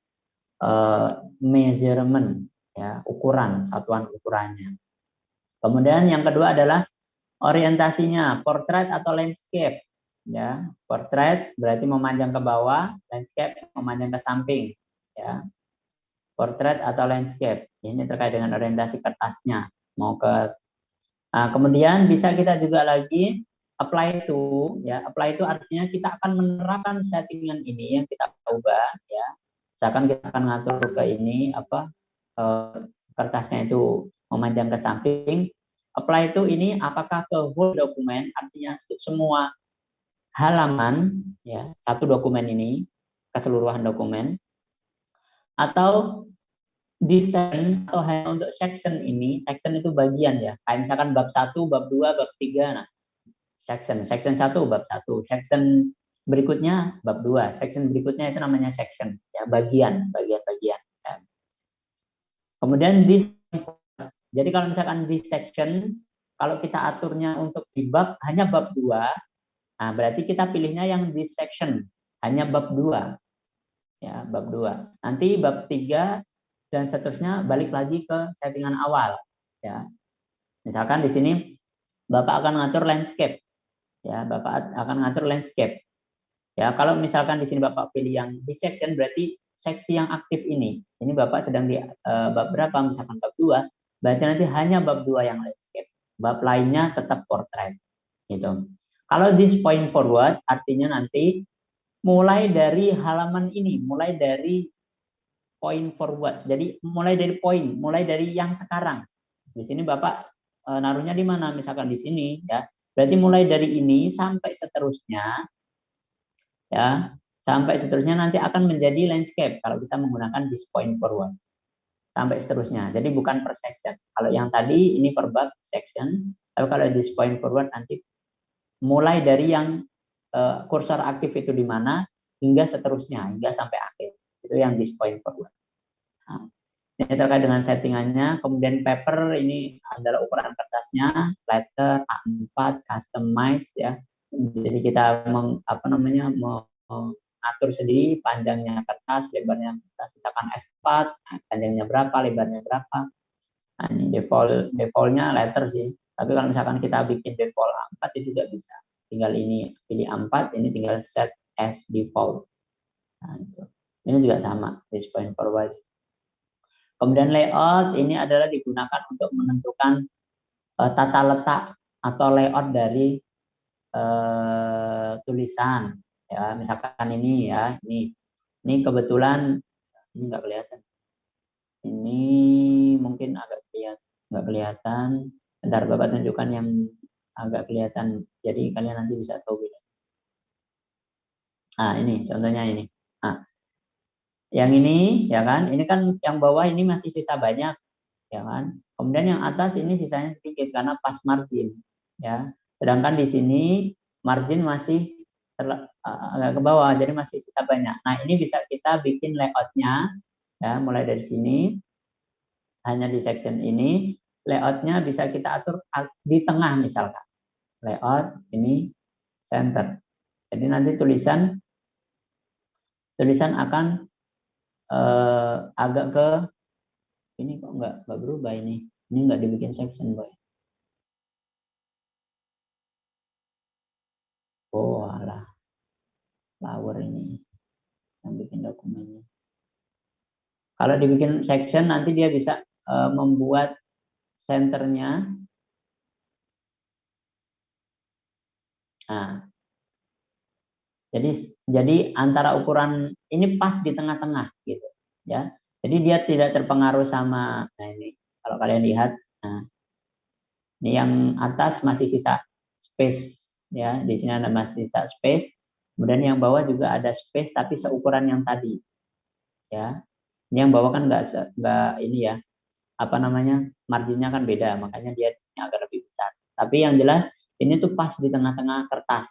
measurement, ya, ukuran, satuan ukurannya. Kemudian yang kedua adalah orientasinya, portrait atau landscape. Ya, portrait berarti memanjang ke bawah, landscape memanjang ke samping. Ya, portrait atau landscape. Ini terkait dengan orientasi kertasnya. Mau ke kemudian bisa kita juga lagi apply to, ya. Apply to artinya kita akan menerapkan settingan ini yang kita ubah, ya. Misalkan kita akan ngatur ke ini apa kertasnya itu memanjang ke samping. Apply to ini apakah ke whole dokumen, artinya semua halaman, ya, satu dokumen ini, keseluruhan dokumen, atau desain atau hanya untuk section ini. Section itu bagian, ya, kayak misalkan bab 1, bab 2, bab 3. Nah, section 1 bab 1, section berikutnya bab 2, section berikutnya itu namanya section, ya, bagian ya. Kemudian jadi kalau misalkan di section, kalau kita aturnya untuk di bab hanya bab 2, nah berarti kita pilihnya yang di section hanya bab 2. Ya, bab 2. Nanti bab 3 dan seterusnya balik lagi ke settingan awal, ya. Misalkan di sini Bapak akan ngatur landscape. Ya, Bapak akan ngatur landscape. Ya, kalau misalkan di sini Bapak pilih yang di section, berarti seksi yang aktif ini. Ini Bapak sedang di bab berapa? Misalkan bab 2, berarti nanti hanya bab 2 yang landscape. Bab lainnya tetap portrait. Gitu. Kalau this point forward artinya nanti mulai dari halaman ini, mulai dari point forward. Jadi mulai dari poin, mulai dari yang sekarang. Di sini Bapak naruhnya di mana? Misalkan di sini, ya. Berarti mulai dari ini sampai seterusnya, ya, sampai seterusnya nanti akan menjadi landscape kalau kita menggunakan this point forward. Sampai seterusnya. Jadi bukan per section. Kalau yang tadi ini per bab section, tapi kalau this point forward nanti mulai dari yang kursor aktif itu di mana hingga seterusnya, hingga sampai akhir. Itu yang this point forward. Nah, ini terkait dengan settingannya. Kemudian paper ini adalah ukuran kertasnya, letter A4, customize, ya. Jadi kita mengatur sendiri panjangnya kertas, lebarnya kertas, misalkan F4, panjangnya berapa, lebarnya berapa. Nah, ini defaultnya letter sih. Tapi kalau misalkan kita bikin default A4 itu juga bisa. Tinggal ini pilih A4, ini tinggal set as default. Nah, itu. Ini juga sama, this point forward. Kemudian layout ini adalah digunakan untuk menentukan tata letak atau layout dari tulisan. Ya, misalkan ini, ya, ini kebetulan ini nggak kelihatan. Ini mungkin agak nggak kelihatan. Bentar Bapak tunjukkan yang agak kelihatan. Jadi kalian nanti bisa tahu beda. Nah, ini contohnya ini. Nah, yang ini, ya kan, ini kan yang bawah ini masih sisa banyak, ya kan. Kemudian yang atas ini sisanya sedikit karena pas margin, ya. Sedangkan di sini margin masih agak ke bawah, jadi masih sisa banyak. Nah, ini bisa kita bikin layoutnya, ya, mulai dari sini, hanya di section ini, layoutnya bisa kita atur di tengah misalkan. Layout ini center. Jadi nanti tulisan akan agak ke ini kok nggak berubah ini nggak dibikin section, boy. Oh alah, flower ini yang bikin dokumennya. Kalau dibikin section nanti dia bisa membuat centernya. Nah, jadi antara ukuran ini pas di tengah-tengah gitu, ya. Jadi dia tidak terpengaruh sama, nah ini kalau kalian lihat, nah ini yang atas masih sisa space, ya, di sini ada masih sisa space. Kemudian yang bawah juga ada space tapi seukuran yang tadi, ya. Ini yang bawah kan nggak ini ya, apa namanya, marginnya kan beda, makanya dia agak lebih besar. Tapi yang jelas ini tuh pas di tengah-tengah kertas,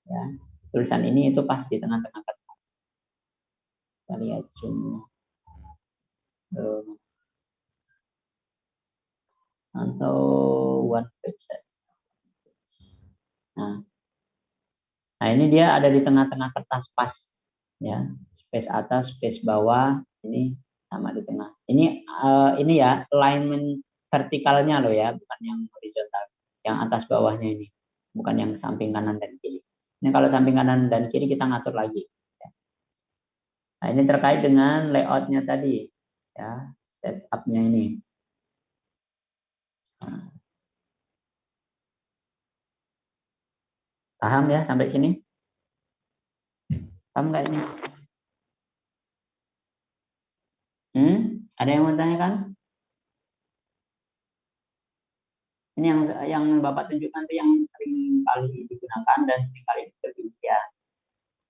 ya. Tulisan ini itu pas di tengah-tengah kertas. Kita lihat zoom atau one page. Nah, ini dia ada di tengah-tengah kertas pas, ya, space atas, space bawah, ini sama di tengah. Ini ya alignment vertikalnya loh ya, bukan yang horizontal. Yang atas bawahnya ini, bukan yang samping kanan dan kiri. Ini kalau samping kanan dan kiri kita ngatur lagi. Nah, ini terkait dengan layoutnya tadi, ya, setupnya ini. Nah. Paham ya sampai sini? Paham nggak ini? Ada yang mau tanyakan? Ini yang Bapak tunjukkan itu yang sering kali digunakan dan sering kali diterjemahkan. Ya.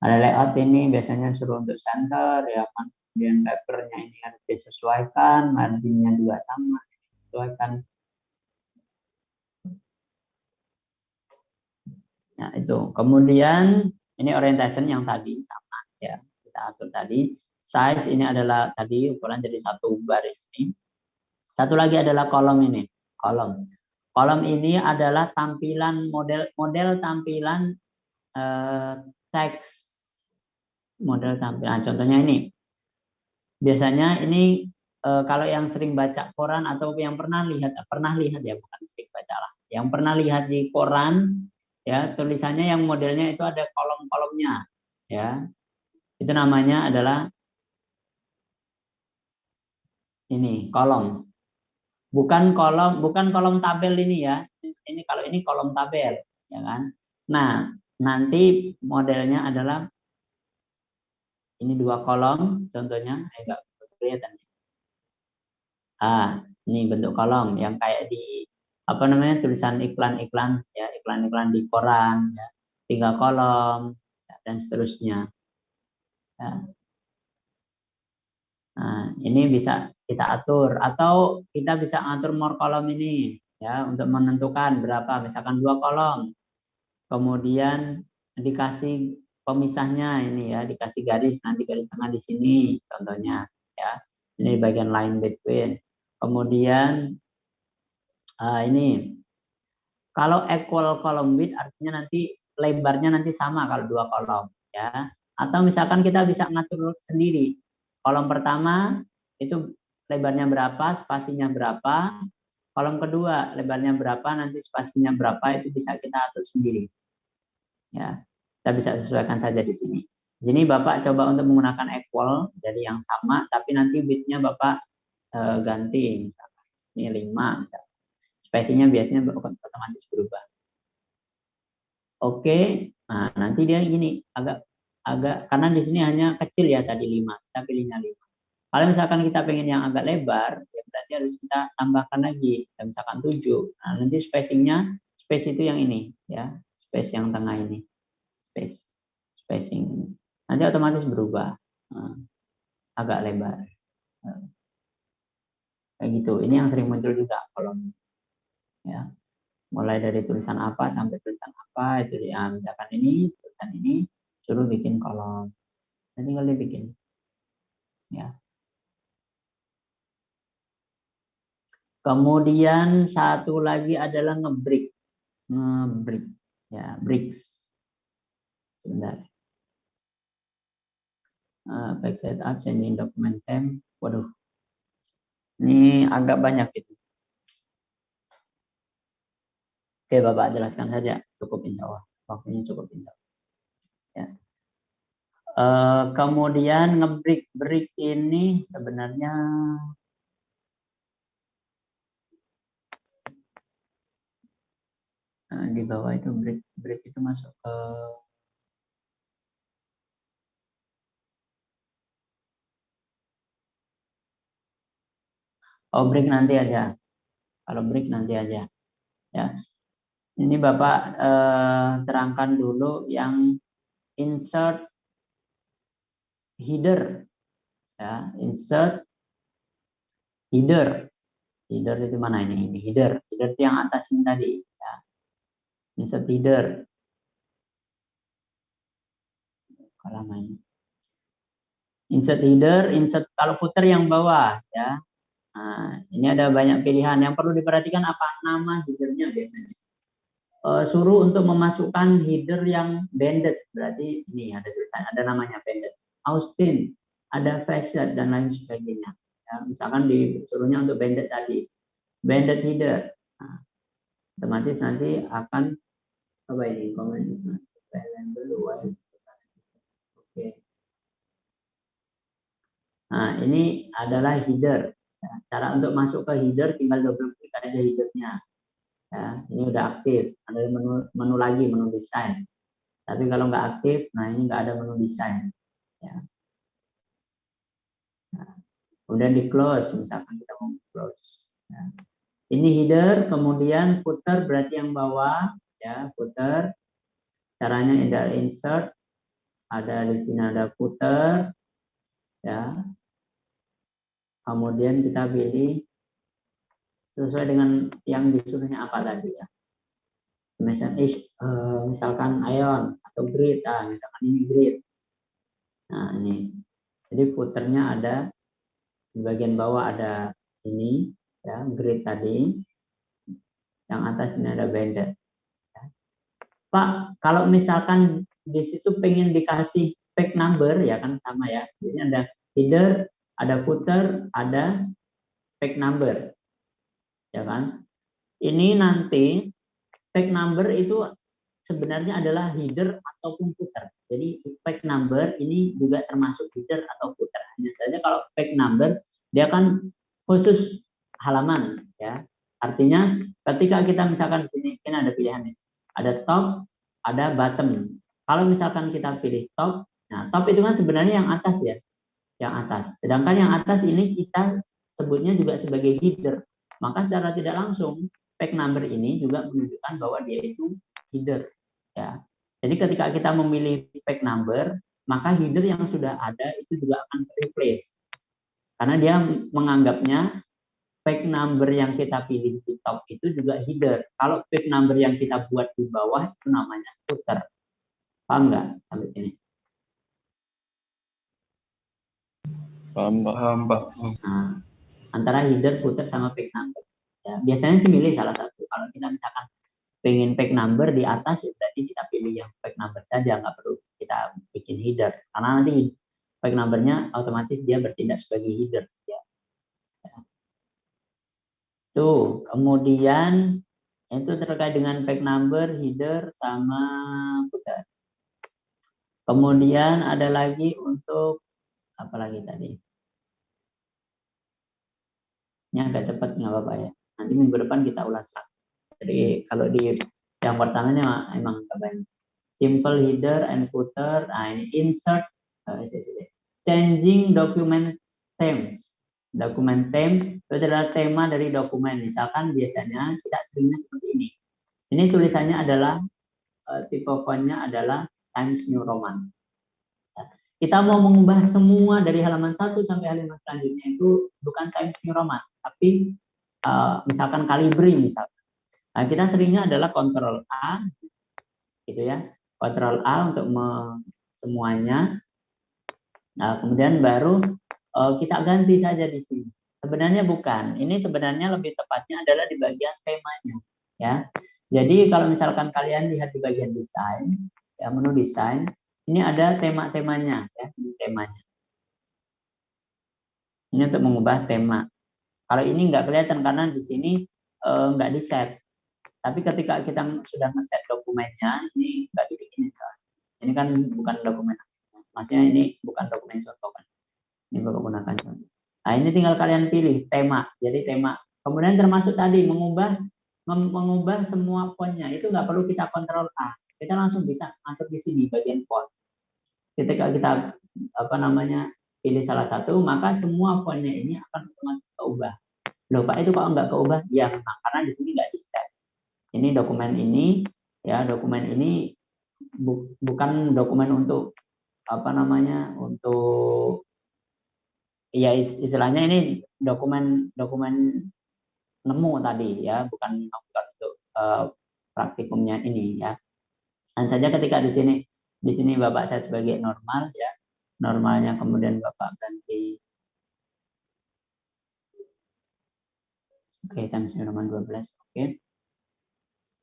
Ada layout ini biasanya suruh untuk center, ya kan. Kemudian papernya ini harus disesuaikan, marginnya juga sama, disesuaikan. Nah itu. Kemudian ini orientation yang tadi sama ya kita atur tadi. Size ini adalah tadi ukuran jadi satu baris ini. Satu lagi adalah kolom ini. Kolom ini adalah tampilan model tampilan teks. Model tampilan. Contohnya ini. Biasanya ini kalau yang sering baca koran atau yang pernah lihat ya, bukan sering baca lah. Yang pernah lihat di koran ya, tulisannya yang modelnya itu ada kolom-kolomnya ya. Itu namanya adalah ini kolom. Bukan kolom tabel ini ya. Ini kalau ini kolom tabel, ya kan? Nah, nanti modelnya adalah ini 2 kolom, contohnya agak kelihatan. Ini bentuk kolom yang kayak di apa namanya tulisan iklan-iklan ya, iklan-iklan di koran ya. 3 kolom ya, dan seterusnya. Ya. Nah, ini bisa kita atur atau kita bisa atur more kolom ini ya untuk menentukan berapa, misalkan 2 kolom. Kemudian dikasih pemisahnya ini ya, dikasih garis, nanti garis tengah di sini contohnya ya. Ini bagian line between. Kemudian ini kalau equal column width artinya nanti lebarnya nanti sama kalau 2 kolom ya. Atau misalkan kita bisa ngatur sendiri. Kolom pertama itu lebarnya berapa, spasinya berapa. Kolom kedua lebarnya berapa, nanti spasinya berapa, itu bisa kita atur sendiri. Ya, kita bisa sesuaikan saja di sini. Di sini Bapak coba untuk menggunakan equal, jadi yang sama, tapi nanti width-nya Bapak ganti. Misalkan. Ini 5. Spasinya biasanya otomatis berubah. Oke, nah nanti dia gini agak karena di sini hanya kecil ya tadi 5, kita pilihnya 5. Kalau misalkan kita pengen yang agak lebar, ya berarti harus kita tambahkan lagi, ya, misalkan 7. Nah, nanti spacingnya, space itu yang ini, ya, space yang tengah ini, spacing ini. Nanti otomatis berubah, agak lebar. Kayak gitu. Ini yang sering muncul juga kolom, ya. Mulai dari tulisan apa sampai tulisan apa itu ya, misalkan ini tulisan ini suruh bikin kolom, nanti tinggal dibikin ya. Kemudian satu lagi adalah ngebreak ya, breaks sebentar. Back setup, changing document temp, waduh ini agak banyak itu. Oke Bapak jelaskan saja, cukup insya Allah, waktunya cukup insya Allah ya. Kemudian break ini sebenarnya di bawah itu break itu masuk ke break nanti aja. Kalau break nanti aja ya. Ini Bapak terangkan dulu yang insert header ya, insert header itu mana ini header itu yang atas ini tadi ya. Insert header halaman insert header, insert kalau footer yang bawah ya. Nah, ini ada banyak pilihan yang perlu diperhatikan apa nama headernya biasanya. Suruh untuk memasukkan header yang banded, berarti ini ada tulisan, ada namanya banded. Austin, ada facet dan lain sebagainya. Ya, misalkan disuruhnya untuk banded tadi, banded header, nah, otomatis nanti akan apa ini comment oke. Nah ini adalah header. Ya, cara untuk masuk ke header tinggal double klik aja headernya. Ya, ini udah aktif. Ada menu lagi, menu desain. Tapi kalau nggak aktif, nah ini nggak ada menu desain. Ya. Nah, kemudian di close, misalkan kita mau close. Ya. Ini header, kemudian footer berarti yang bawah, ya footer. Caranya ada insert, ada di sini ada footer, ya. Kemudian kita pilih sesuai dengan yang disuruhnya apa tadi ya. Misalkan ion atau grid, misalkan ini grid. Nah ini, jadi footernya ada di bagian bawah ada ini, ya grid tadi. Yang atas ini ada banded. Ya. Pak, kalau misalkan di situ pengen dikasih pack number, ya kan sama ya. Biasanya ada header, ada footer, ada pack number, ya kan. Ini nanti pack number itu sebenarnya adalah header ataupun footer. Jadi pack number ini juga termasuk header atau footer. Hanya saja kalau pack number dia kan khusus halaman, ya. Artinya ketika kita misalkan di sini kan ada pilihan, ada top, ada bottom. Kalau misalkan kita pilih top, nah top itu kan sebenarnya yang atas ya, yang atas. Sedangkan yang atas ini kita sebutnya juga sebagai header. Maka secara tidak langsung pack number ini juga menunjukkan bahwa dia itu header. Ya. Jadi ketika kita memilih pack number, maka header yang sudah ada itu juga akan replace. Karena dia menganggapnya pack number yang kita pilih di top itu juga header. Kalau pack number yang kita buat di bawah itu namanya footer. Paham nggak sampai sini? Paham, Pak. Nah, antara header, footer, sama pack number. Ya, biasanya sih milih salah satu. Kalau kita misalkan pengen pack number di atas, ya berarti kita pilih yang pack number saja, nggak perlu kita bikin header. Karena nanti pack numbernya otomatis dia bertindak sebagai header. Ya. Tuh, kemudian itu terkait dengan pack number, header, sama footer. Kemudian ada lagi untuk apa lagi tadi? Ini agak cepat nggak apa-apa ya. Nanti minggu depan kita ulas lagi. Jadi kalau di yang pertamanya emang banyak. Simple header and footer. Nah ini insert, changing document themes. Dokumen theme itu adalah tema dari dokumen. Misalkan biasanya kita seringnya seperti ini. Ini tulisannya adalah tipe fontnya adalah Times New Roman. Kita mau mengubah semua dari halaman 1 sampai halaman selanjutnya itu bukan Times New Roman, tapi misalkan Calibri misalkan. Nah, kita seringnya adalah Ctrl A, gitu ya, Ctrl A untuk semuanya. Nah, kemudian baru kita ganti saja di sini. Sebenarnya bukan. Ini sebenarnya lebih tepatnya adalah di bagian temanya, ya. Jadi kalau misalkan kalian lihat di bagian desain, ya menu desain, ini ada tema-temanya, ya, ini temanya. Ini untuk mengubah tema. Kalau ini nggak kelihatan karena di sini nggak di-set. Tapi ketika kita sudah nge-set dokumennya, ini nggak dibikin. Ini kan bukan dokumen. Maksudnya ini bukan dokumen contoh kan. Ini menggunakan contoh. Nah, ini tinggal kalian pilih tema. Jadi tema. Kemudian termasuk tadi mengubah semua fontnya. Itu nggak perlu kita Ctrl A. Kita langsung bisa atur di sini bagian font. Ketika kita pilih salah satu, maka semua fontnya ini akan otomatis keubah. Loh Pak, itu kok nggak keubah? Ya memang karena di sini nggak di-set. Ini dokumen ini, ya dokumen ini bukan dokumen untuk untuk ya istilahnya ini dokumen nemu tadi ya, bukan untuk praktikumnya ini ya. Dan saja ketika di sini Bapak set sebagai normal ya, normalnya kemudian Bapak ganti Times New Roman 12, oke.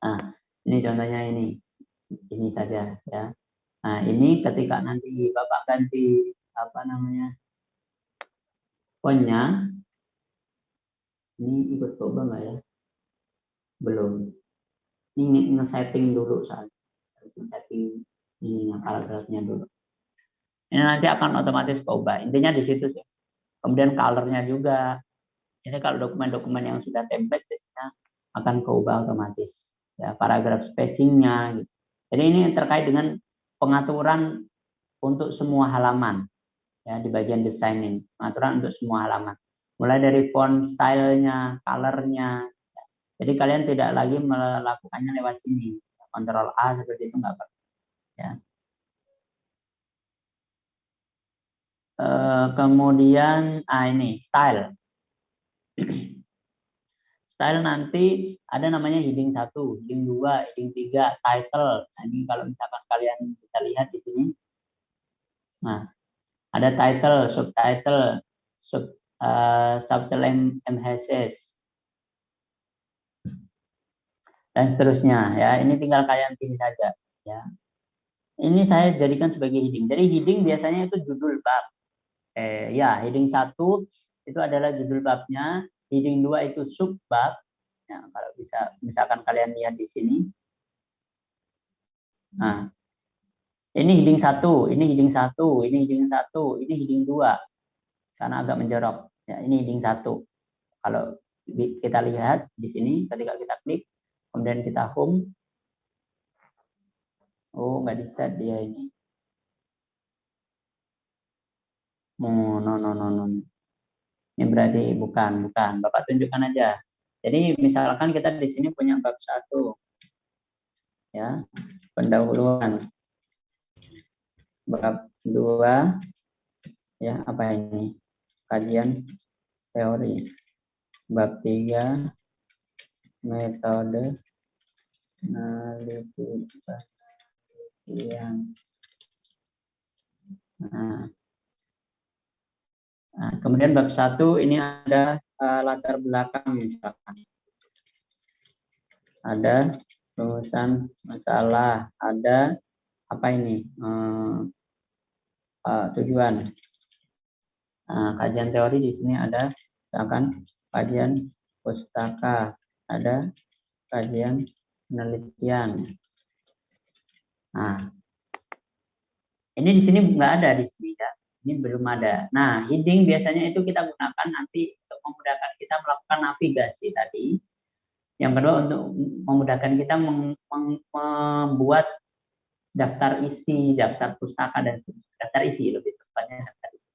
Nah, ini contohnya ini saja ya. Nah, ini ketika nanti Bapak ganti apa namanya fontnya. Ini ikut coba nggak ya? Belum. Ini nge-setting dulu saat harus nge-setting ininya paragrafnya dulu. Ini nanti akan otomatis coba. Intinya di situ sih. Kemudian colornya juga. Jadi kalau dokumen-dokumen yang sudah template biasanya akan keubah otomatis. Ya, paragraf spacingnya. Gitu. Jadi ini terkait dengan pengaturan untuk semua halaman. Ya, di bagian desain ini. Pengaturan untuk semua halaman. Mulai dari font stylenya, colornya. Jadi kalian tidak lagi melakukannya lewat sini. Ctrl A seperti itu nggak apa-apa. Ya. Kemudian ini style. Style nanti ada namanya heading 1, heading 2, heading 3, title. Nah, ini kalau misalkan kalian bisa lihat di sini. Nah, ada title, subtitle, subtitle emphasis dan seterusnya ya. Ini tinggal kalian pilih saja ya. Ini saya jadikan sebagai heading. Jadi heading biasanya itu judul bab. Ya, heading 1 itu adalah judul babnya, heading 2 itu subbab. Ya, kalau bisa misalkan kalian lihat di sini. Nah, ini heading 1, ini heading 1, ini heading 1, ini heading 2. Karena agak menjorok. Ya, ini heading 1. Kalau kita lihat di sini ketika kita klik, kemudian kita home. Oh, nggak bisa dia ini. Oh, no. Ini berarti bukan. Bapak tunjukkan aja. Jadi misalkan kita di sini punya bab 1. Ya, pendahuluan. Bab 2 ya, apa ini? Kajian teori. Bab 3 metode penelitian. Nah, kemudian bab 1 ini ada latar belakang misalkan. Ada rumusan masalah, ada apa ini? Tujuan. Kajian teori di sini ada misalkan kajian pustaka, ada kajian penelitian. Nah, ini di sini nggak ada di sini ya. Ini belum ada. Nah, heading biasanya itu kita gunakan nanti untuk memudahkan kita melakukan navigasi tadi. Yang kedua untuk memudahkan kita membuat daftar isi, daftar pustaka dan daftar isi lebih tepatnya daftar isi.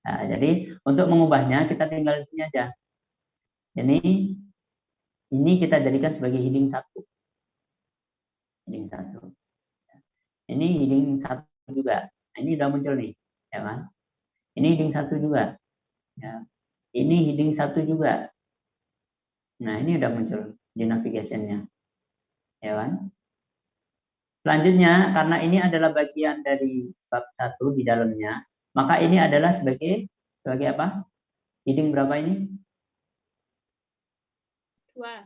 Nah, jadi untuk mengubahnya kita tinggal di sini aja. Ini kita jadikan sebagai heading 1. Heading 1. Ini heading 1 juga. Nah, ini udah muncul nih, ya kan? Ini heading 1 juga. Ya. Ini heading 1 juga. Nah, ini udah muncul di navigation-nya. Ya kan? Selanjutnya, karena ini adalah bagian dari bab 1 di dalamnya, maka ini adalah sebagai apa? Heading berapa ini? 2.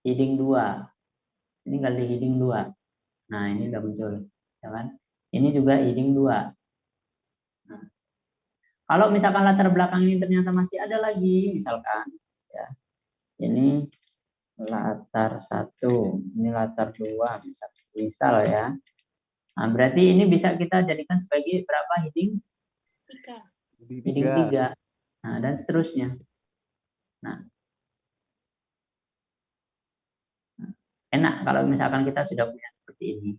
Heading 2. Ini kali heading 2. Nah, ini udah muncul. Ya kan? Ini juga heading 2. Nah, kalau misalkan latar belakang ini ternyata masih ada lagi, misalkan, ya, ini latar 1, ini latar 2, misal ya. Nah, berarti ini bisa kita jadikan sebagai berapa heading? 3. Heading 3. Nah, dan seterusnya. Nah, enak kalau misalkan kita sudah punya seperti ini.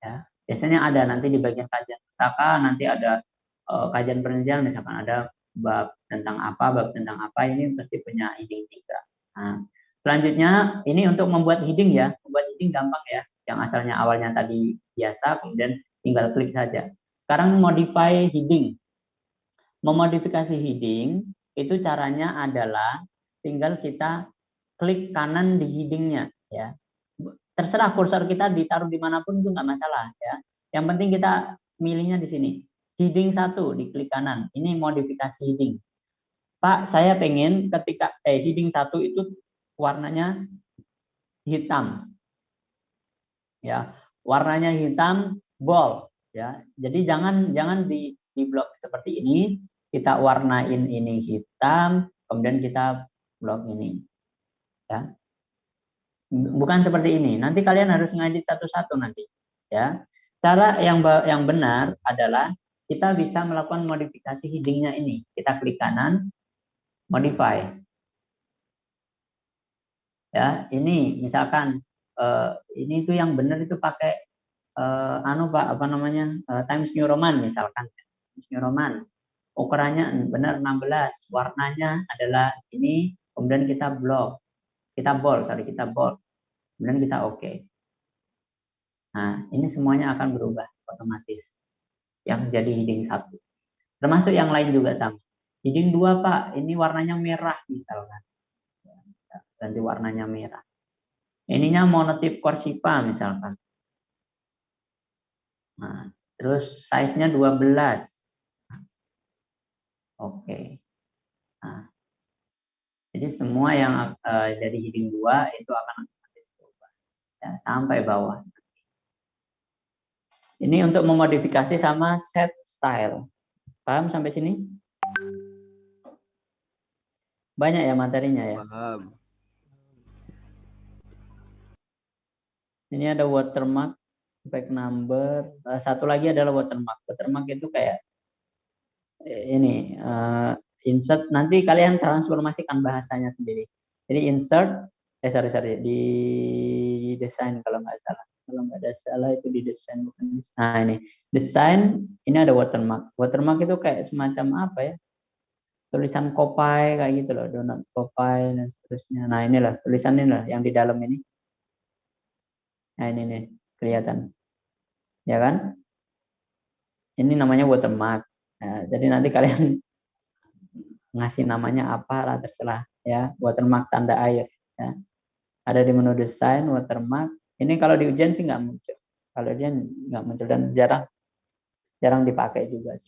Ya, biasanya ada nanti di bagian kajian pustaka, nanti ada kajian penelitian, misalkan ada bab tentang apa, ini pasti punya heading 3. Nah, selanjutnya ini untuk membuat heading ya, membuat heading gampang ya, yang asalnya awalnya tadi biasa, kemudian tinggal klik saja. Sekarang modify heading. Memodifikasi heading itu caranya adalah tinggal kita klik kanan di headingnya ya. Terserah kursor kita ditaruh dimanapun itu nggak masalah ya. Yang penting kita milihnya di sini. Heading 1 diklik kanan. Ini modifikasi heading. Pak, saya pengen ketika heading 1 itu warnanya hitam. Ya, warnanya hitam bold ya. Jadi jangan di blok seperti ini, kita warnain ini hitam, kemudian kita blok ini. Ya. Bukan seperti ini. Nanti kalian harus ngedit satu-satu nanti. Ya. Cara yang benar adalah kita bisa melakukan modifikasi headingnya ini. Kita klik kanan, modify. Ya, ini misalkan ini tuh yang benar itu pakai Pak, apa namanya? Times New Roman misalkan. Times New Roman. Ukurannya benar 16, warnanya adalah ini, kemudian kita bold, kita bold. Kemudian kita oke. Nah, ini semuanya akan berubah otomatis. Yang jadi heading 1. Termasuk yang lain juga sama. Heading 2, Pak, ini warnanya merah misalkan. Ganti warnanya merah. Ininya monotipe Corsiva misalkan. Nah, terus size-nya 12. Oke. Nah, jadi semua yang dari heading 2 itu akan otomatis berubah. Ya, sampai bawah. Ini untuk memodifikasi sama set style. Paham sampai sini? Banyak ya materinya ya. Paham. Ini ada watermark, back number. Satu lagi adalah watermark. Watermark itu kayak ini insert. Nanti kalian transformasikan bahasanya sendiri. Jadi insert, di desain kalau nggak salah. Kalau nggak ada salah itu di desain bukan desain. Nah ini desain, ini ada watermark. Watermark itu kayak semacam apa ya? Tulisan Kopai kayak gitu loh, donat Kopai dan seterusnya. Nah inilah tulisan inilah yang di dalam ini. Nah ini nih kelihatan, ya kan? Ini namanya watermark. Nah, jadi nanti kalian ngasih namanya apa lah terserah ya. Watermark tanda air. Ya. Ada di menu desain watermark. Ini kalau di ujian sih nggak muncul. Kalau dia nggak muncul dan jarang dipakai juga.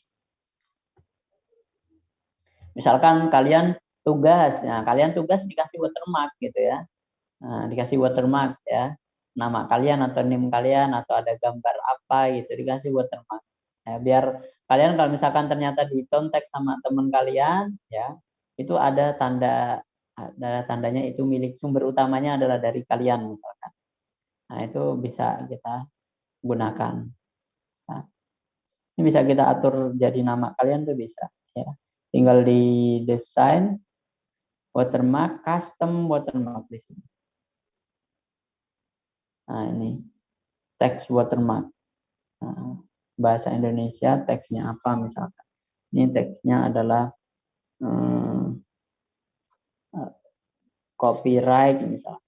Misalkan kalian tugas, nah kalian tugas dikasih watermark gitu ya. Nah, dikasih watermark ya. Nama kalian atau NIM kalian atau ada gambar apa gitu dikasih watermark. Ya, biar kalian kalau misalkan ternyata dicontek sama teman kalian ya, itu ada tandanya itu milik sumber utamanya adalah dari kalian misalkan. Nah, itu bisa kita gunakan. Nah, ini bisa kita atur jadi nama kalian tuh bisa ya. Tinggal di desain watermark, custom watermark di sini. Nah, ini teks watermark. Nah, bahasa Indonesia teksnya apa misalkan. Ini teksnya adalah copyright misalkan.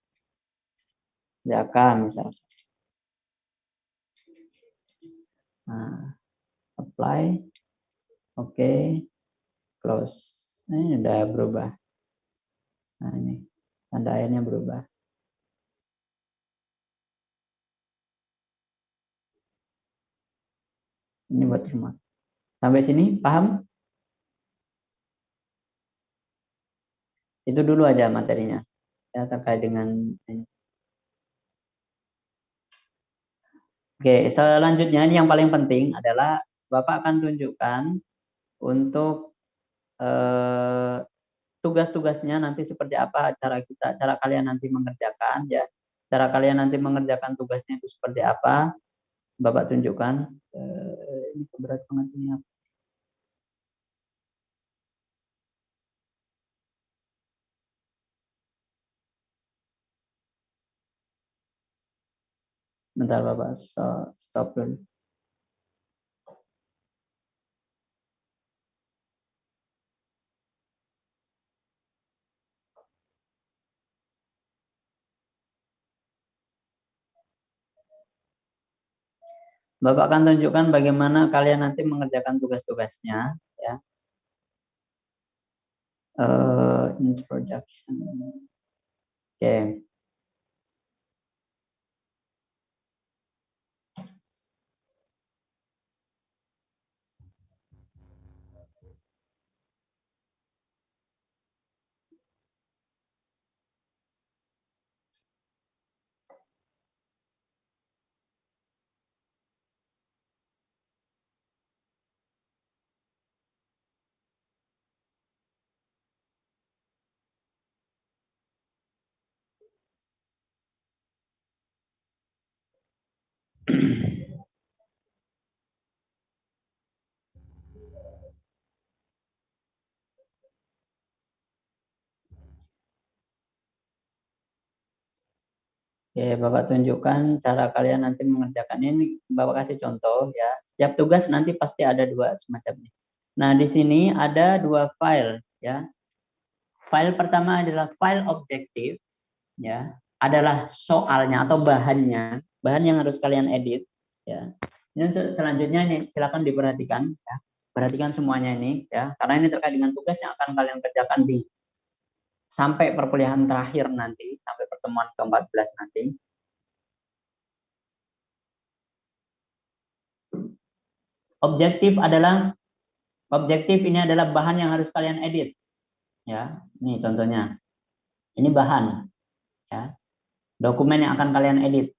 Jaka misalkan. Nah, apply. Oke. Close. Nah, ini udah berubah. Nah, ini tanda airnya berubah. Ini watermark. Sampai sini paham? Itu dulu aja materinya. Ya, terkait dengan ini. Oke, selanjutnya ini yang paling penting adalah Bapak akan tunjukkan untuk tugas-tugasnya nanti seperti apa cara kalian nanti mengerjakan ya. Cara kalian nanti mengerjakan tugasnya itu seperti apa? Bapak tunjukkan. Ini berat banget ini. Bentar Bapak, stop dulu. Bapak akan tunjukkan bagaimana kalian nanti mengerjakan tugas-tugasnya ya. Introduction. Oke. Oke, Bapak tunjukkan cara kalian nanti mengerjakan ini. Bapak kasih contoh ya. Setiap tugas nanti pasti ada dua semacam ini. Nah, di sini ada dua file ya. File pertama adalah file objektif ya. Adalah soalnya atau bahannya, bahan yang harus kalian edit ya. Ini untuk selanjutnya ini silakan diperhatikan ya. Perhatikan semuanya ini ya, karena ini terkait dengan tugas yang akan kalian kerjakan di sampai perkuliahan terakhir nanti, sampai pertemuan ke-14 nanti. Objektif ini adalah bahan yang harus kalian edit. Ya, ini contohnya. Ini bahan ya. Dokumen yang akan kalian edit.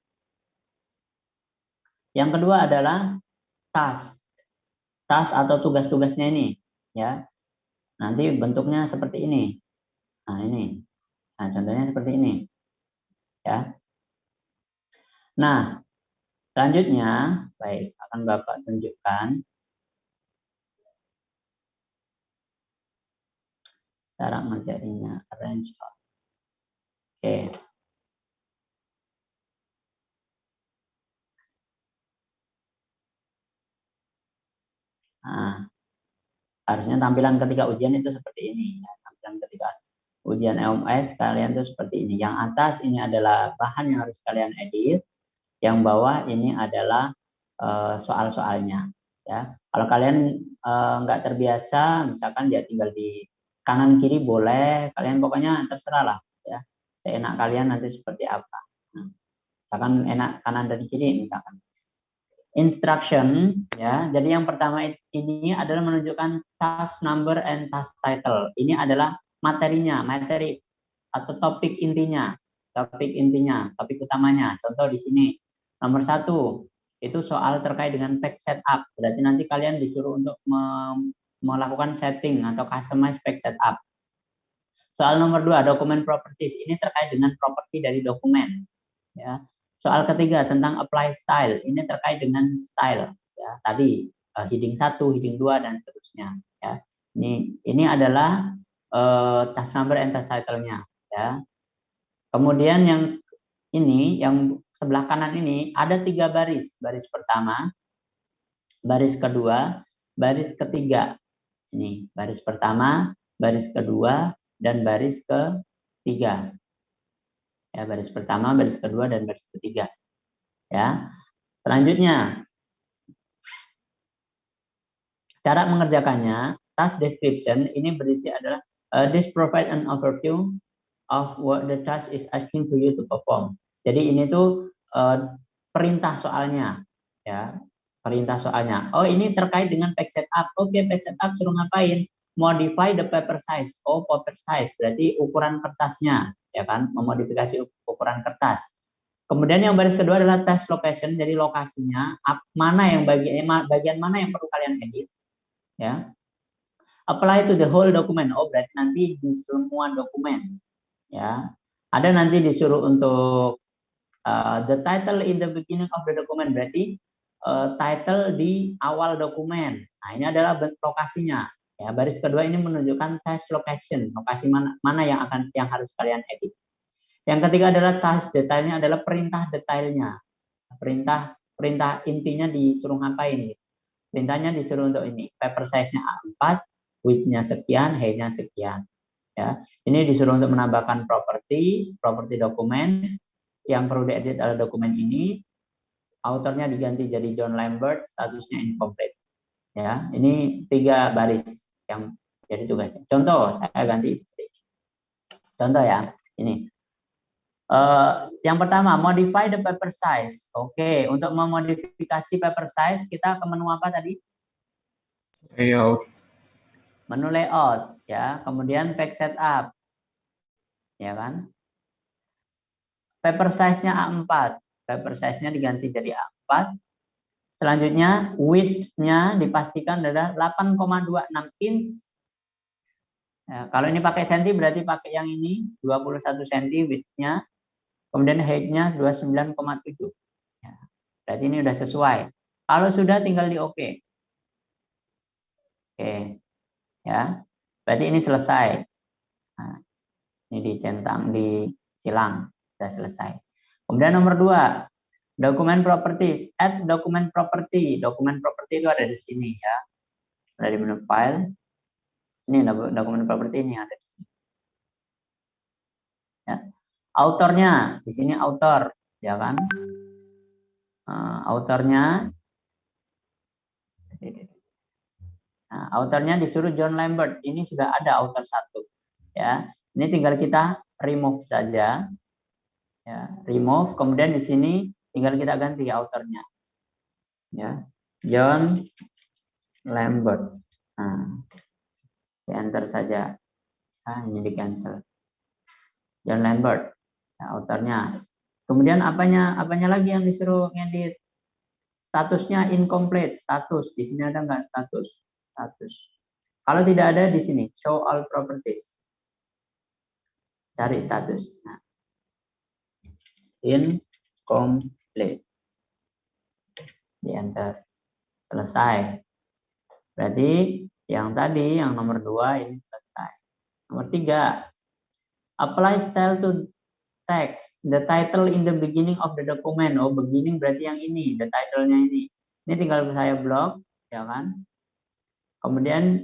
Yang kedua adalah task. Task atau tugas-tugasnya ini ya. Nanti bentuknya seperti ini. Nah, ini. Nah, contohnya seperti ini. Ya. Nah, selanjutnya baik akan Bapak tunjukkan cara ngerjainnya, arrange. Oke. Nah, harusnya tampilan ketika ujian itu seperti ini ya. Tampilan ketika ujian EOMS kalian itu seperti ini. Yang atas ini adalah bahan yang harus kalian edit. Yang bawah ini adalah soal-soalnya ya. Kalau kalian nggak terbiasa, misalkan dia tinggal di kanan kiri boleh, kalian pokoknya terserah lah ya. Seenak kalian nanti seperti apa. Nah, misalkan enak kanan dan kiri misalkan. Instruction ya. Jadi yang pertama ini adalah menunjukkan task number and task title. Ini adalah materinya, materi atau topik intinya, topik utamanya. Contoh di sini nomor 1 itu soal terkait dengan page setup. Berarti nanti kalian disuruh untuk melakukan setting atau customize page setup. Soal nomor 2 dokumen properties. Ini terkait dengan properti dari dokumen. Ya. Soal ketiga tentang apply style, ini terkait dengan style ya. Tadi heading 1, heading 2 dan seterusnya ya. Ini adalah task number and task title-nya ya. Kemudian yang ini yang sebelah kanan ini ada 3 baris. Baris pertama, baris kedua, baris ketiga. Ini baris pertama, baris kedua dan baris ketiga. Ya, baris pertama, baris kedua, dan baris ketiga. Ya, selanjutnya cara mengerjakannya, task description ini berisi adalah this provide an overview of what the task is asking to you to perform. Jadi ini tuh perintah soalnya, ya, perintah soalnya. Oh, ini terkait dengan page setup. Oke, page setup suruh ngapain? Modify the paper size. Oh, paper size berarti ukuran kertasnya. Ya kan, memodifikasi ukuran kertas. Kemudian yang baris kedua adalah task location, jadi lokasinya mana yang bagian mana yang perlu kalian edit, ya. Apply to the whole document. Oh, berarti nanti di semua dokumen, ya. Ada nanti disuruh untuk the title in the beginning of the document, berarti title di awal dokumen. Nah, ini adalah lokasinya. Ya, baris kedua ini menunjukkan task location, lokasi mana yang harus kalian edit. Yang ketiga adalah task detailnya, adalah perintah detailnya. Perintah intinya disuruh ngapain gitu. Perintahnya disuruh untuk ini, paper size-nya A4, width-nya sekian, height-nya sekian. Ya, ini disuruh untuk menambahkan properti dokumen. Yang perlu diedit adalah dokumen ini. Autornya diganti jadi John Lambert, statusnya incomplete. Ya, ini 3 baris yang jadi tugasnya. Contoh, saya ganti seperti ini. Contoh ya, ini. Yang pertama, modify the paper size. Oke, untuk memodifikasi paper size, kita ke menu apa tadi? Layout. Menu layout, ya. Kemudian page setup, ya kan? Paper size-nya A4. Paper size-nya diganti jadi A4. Selanjutnya, width-nya dipastikan adalah 8,26 inch. Ya, kalau ini pakai senti, berarti pakai yang ini, 21 cm width-nya. Kemudian height-nya 29,7. Ya. Berarti ini udah sesuai. Kalau sudah tinggal di oke. Oke. Ya. Berarti ini selesai. Nah, ini dicentang, disilang. Sudah selesai. Kemudian nomor 2, dokumen properties. Add dokumen property. Dokumen property itu ada di sini ya. Ada di menu file. Ini dokumen property ini ada di sini. Ya. Autornya, di sini autor, ya kan? Autornya, nah, autornya disuruh John Lambert. Ini sudah ada autor 1, ya. Ini tinggal kita remove saja, ya. Remove. Kemudian di sini tinggal kita ganti autornya, ya. John Lambert. Nah, di enter saja. Ini di cancel. John Lambert, ya, autornya. Kemudian apanya lagi yang disuruh ngedit? Statusnya incomplete. Status di sini ada nggak status? Status. Kalau tidak ada di sini show all properties. Cari status. Nah, incomplete. Di enter. Selesai. Berarti yang tadi yang nomor 2 ini selesai. Nomor 3. Apply style to text. The title in the beginning of the document. Oh, beginning berarti yang ini, the title-nya ini. Ini tinggal saya blok, ya kan? Kemudian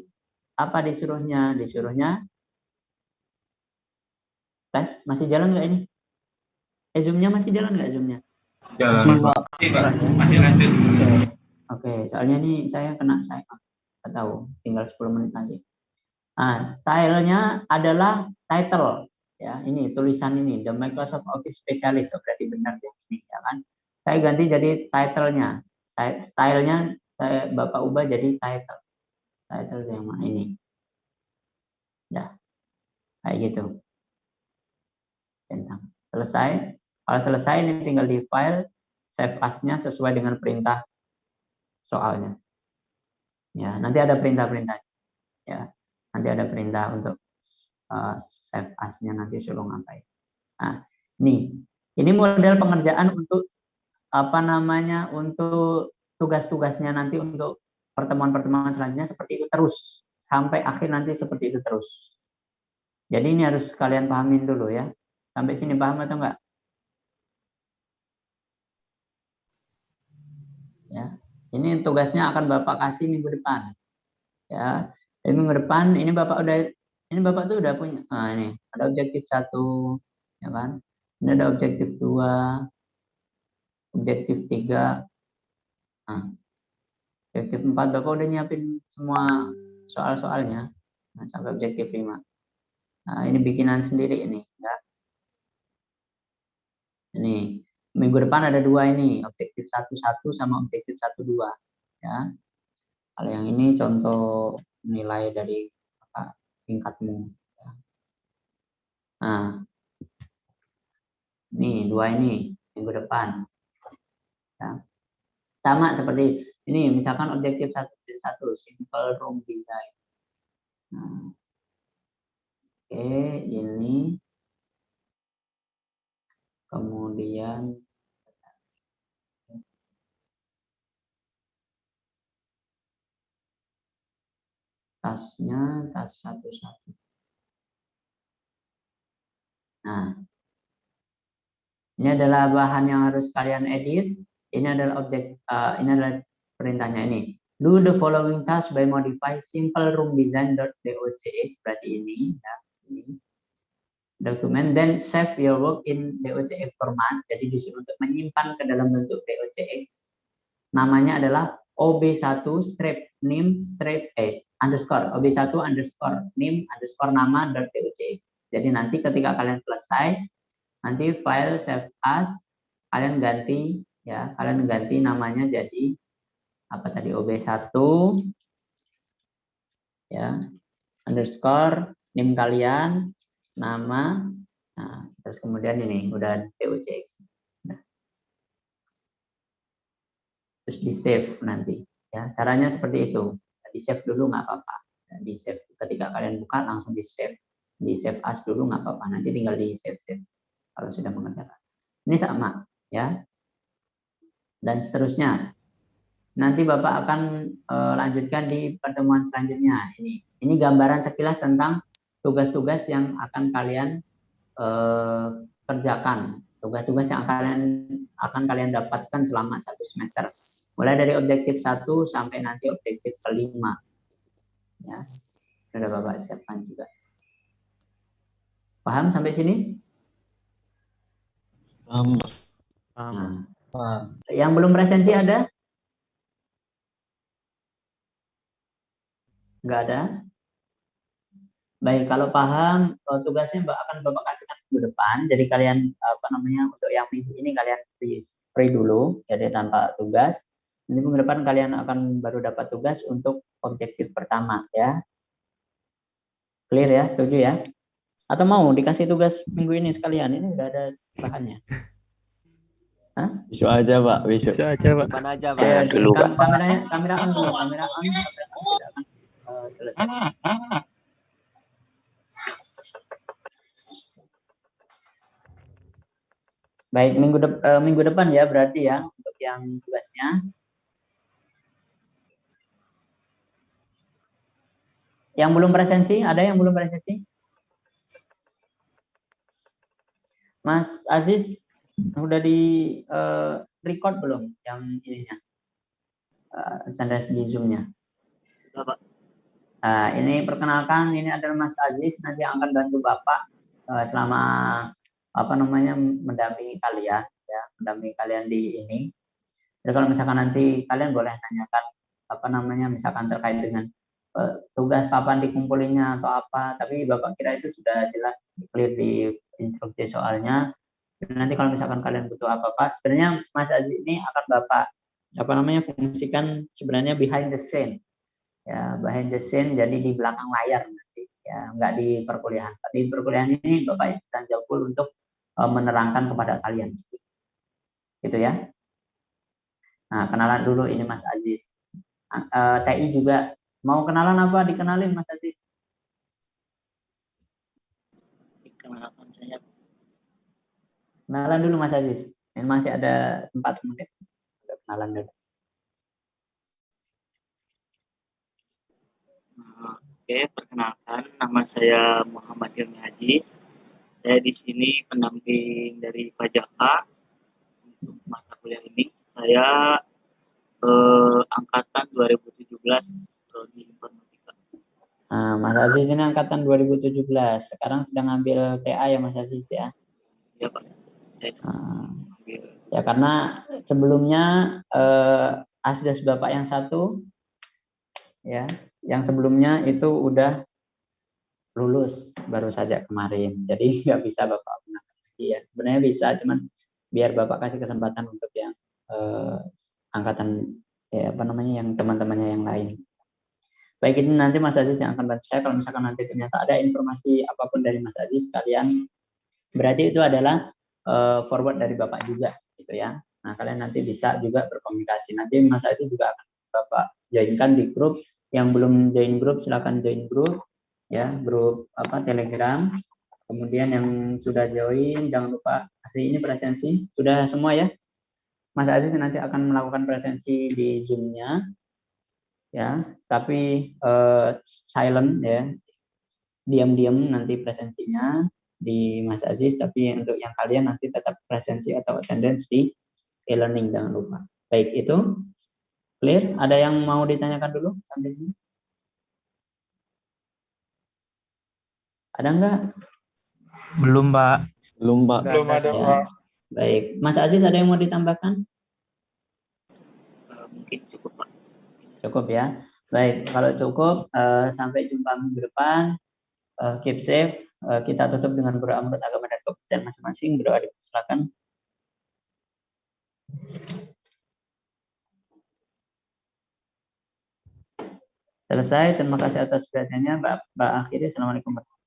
apa disuruhnya? Disuruhnya tes. Masih jalan nggak ini? Zoom-nya masih jalan nggak Zoom-nya? Jalan. Masih lanjut. Oke, soalnya ini saya kena saya nggak tahu. Tinggal 10 menit lagi. Nah, stylenya adalah title. Ya, ini tulisan ini, The Microsoft Office Specialist. Oh, berarti benar ya, ini, ya kan? Saya ganti jadi title-nya. Stylenya saya Bapak ubah jadi title. Title yang mana ini? Ya, kayak gitu. Centang. Selesai. Kalau selesai ini tinggal di file, save as-nya sesuai dengan perintah soalnya. Ya, nanti ada perintah-perintah. Ya, nanti ada perintah untuk save as-nya nanti suruh ngapain. Nah, ini model pengerjaan untuk apa namanya, untuk tugas-tugasnya nanti untuk pertemuan-pertemuan selanjutnya seperti itu terus sampai akhir nanti seperti itu terus. Jadi ini harus kalian pahamin dulu ya. Sampai sini paham atau enggak? Ya, ini tugasnya akan Bapak kasih minggu depan. Ya, minggu depan ini Bapak tuh udah punya. Nah, ini ada objektif 1, ya kan? Ini ada objektif 2, objektif 3. Nah, objektif 4 Bapak udah nyiapin semua soal-soalnya. Nah, sampai objektif 5. Nah, ini bikinan sendiri ini, ya. Ini minggu depan ada 2 ini, objektif 1 sama objektif 1-2, ya. Kalau yang ini contoh nilai dari tingkatmu. Ya. Nah, ini 2 ini minggu depan. Ya. Sama seperti ini, misalkan objektif 1 simple room design. Nah, oke, ini kemudian tasnya tas 1. Nah, ini adalah bahan yang harus kalian edit. Ini adalah ini adalah perintahnya ini. Do the following task by modify simple room design.docx. Berarti ini, ya, ini dokumen. Then save your work in docx format. Jadi disuruh untuk menyimpan ke dalam bentuk docx. Namanya adalah ob1 strip nim strip underscore ob1 underscore nim underscore nama .docx. Jadi nanti ketika kalian selesai, nanti file save as kalian ganti, ya, kalian ganti namanya jadi apa tadi, ob1 ya underscore nim kalian, nama. Nah, terus kemudian ini udah docx. Nah, terus di save nanti, ya. Caranya seperti itu. Di save dulu nggak apa-apa. Di save ketika kalian buka langsung di save as dulu nggak apa-apa. Nanti tinggal di save kalau sudah mengerjakan. Ini sama, ya. dan seterusnya. Nanti Bapak akan lanjutkan di pertemuan selanjutnya. Ini gambaran sekilas tentang tugas-tugas yang akan kalian kerjakan, tugas-tugas yang akan kalian dapatkan selama 1 semester. Mulai dari objektif 1 sampai nanti objektif kelima. Ya, sudah Bapak siapkan juga. Paham sampai sini? Nah, yang belum presensi ada? Enggak ada? Baik, kalau paham tugasnya akan Bapak kasihkan minggu depan. Jadi kalian untuk yang minggu ini kalian free dulu, jadi tanpa tugas. Nanti minggu depan kalian akan baru dapat tugas untuk objektif pertama ya. Clear ya, setuju ya? Atau mau dikasih tugas minggu ini sekalian? Ini udah ada bahannya. Hah? Besok aja Pak, besok. Bisa aja, Pak. Depan aja, Pak. Ya, dulu, Pak. Kamera on dulu, kamera on. Tidak akan selesai. Baik, minggu depan ya berarti ya untuk yang tugasnya. Yang belum presensi, ada yang belum presensi? Mas Aziz, udah di record belum yang ininya? Tanda di Zoom-nya. Ini perkenalkan, ini adalah Mas Aziz, nanti akan bantu Bapak selama mendampingi kalian ya, mendampingi kalian di ini. Jadi kalau misalkan nanti kalian boleh tanyakan misalkan terkait dengan tugas kapan dikumpulinya atau apa, tapi Bapak kira itu sudah jelas clear di instruksi soalnya. Dan nanti kalau misalkan kalian butuh apa-apa, sebenarnya Mas Aziz ini akan Bapak fungsikan sebenarnya behind the scene. Ya, behind the scene, jadi di belakang layar nanti ya, nggak di perkuliahan. Di perkuliahan ini Bapak akan jauh untuk menerangkan kepada kalian, gitu ya. Nah, kenalan dulu ini Mas Aziz. TI juga mau kenalan apa? Dikenalin Mas Aziz. Kenalkan saya. Kenalan dulu Mas Aziz. Ini masih ada 4 menit. Kenalan dulu. Oke, perkenalkan, nama saya Muhammad Ilmi Hadis. Saya di sini pendamping dari Pak Jaka untuk mata kuliah ini. Saya angkatan 2017 di informatika. Mas Aziz ini angkatan 2017. Sekarang sedang ambil TA ya Mas Aziz ya? Iya Pak. Ya karena sebelumnya asdes Bapak yang satu, ya, yang sebelumnya itu udah lulus baru saja kemarin, jadi nggak bisa Bapak gunakan lagi ya. Sebenarnya bisa, cuman biar Bapak kasih kesempatan untuk yang angkatan yang teman-temannya yang lain. Baik, ini nanti Mas Aziz yang akan bantu saya. Kalau misalkan nanti ternyata ada informasi apapun dari Mas Aziz, kalian berarti itu adalah forward dari Bapak juga, gitu ya. Nah, kalian nanti bisa juga berkomunikasi. Nanti Mas Aziz juga akan Bapak joinkan di grup. Yang belum join grup silakan join grup. Ya, grup Telegram. Kemudian yang sudah join jangan lupa hari ini presensi sudah semua ya. Mas Aziz nanti akan melakukan presensi di Zoom-nya ya, tapi silent ya. Diam-diam nanti presensinya di Mas Aziz, tapi untuk yang kalian nanti tetap presensi atau attendance di e-learning jangan lupa. Baik, itu clear? Ada yang mau ditanyakan dulu sampai sini? Ada enggak? Belum, Pak. Belum Pak. Belum ada, Ya. Pak. Baik, Mas Aziz ada yang mau ditambahkan? Mungkin cukup Pak. Cukup ya. Baik, kalau cukup sampai jumpa minggu depan. Keep safe. Kita tutup dengan berdoa menurut agama dan kepercayaan masing-masing. Berdoa dipersilakan. Selesai. Terima kasih atas perhatiannya. Mbak akhiri. Assalamualaikum warahmatullahi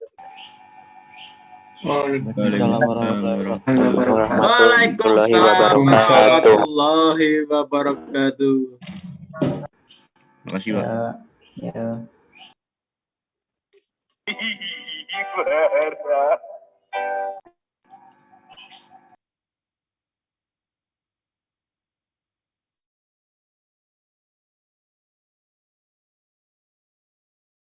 wabarakatuh. Waalaikumsalam warahmatullahi wabarakatuh. Terima kasih Pak. Ya.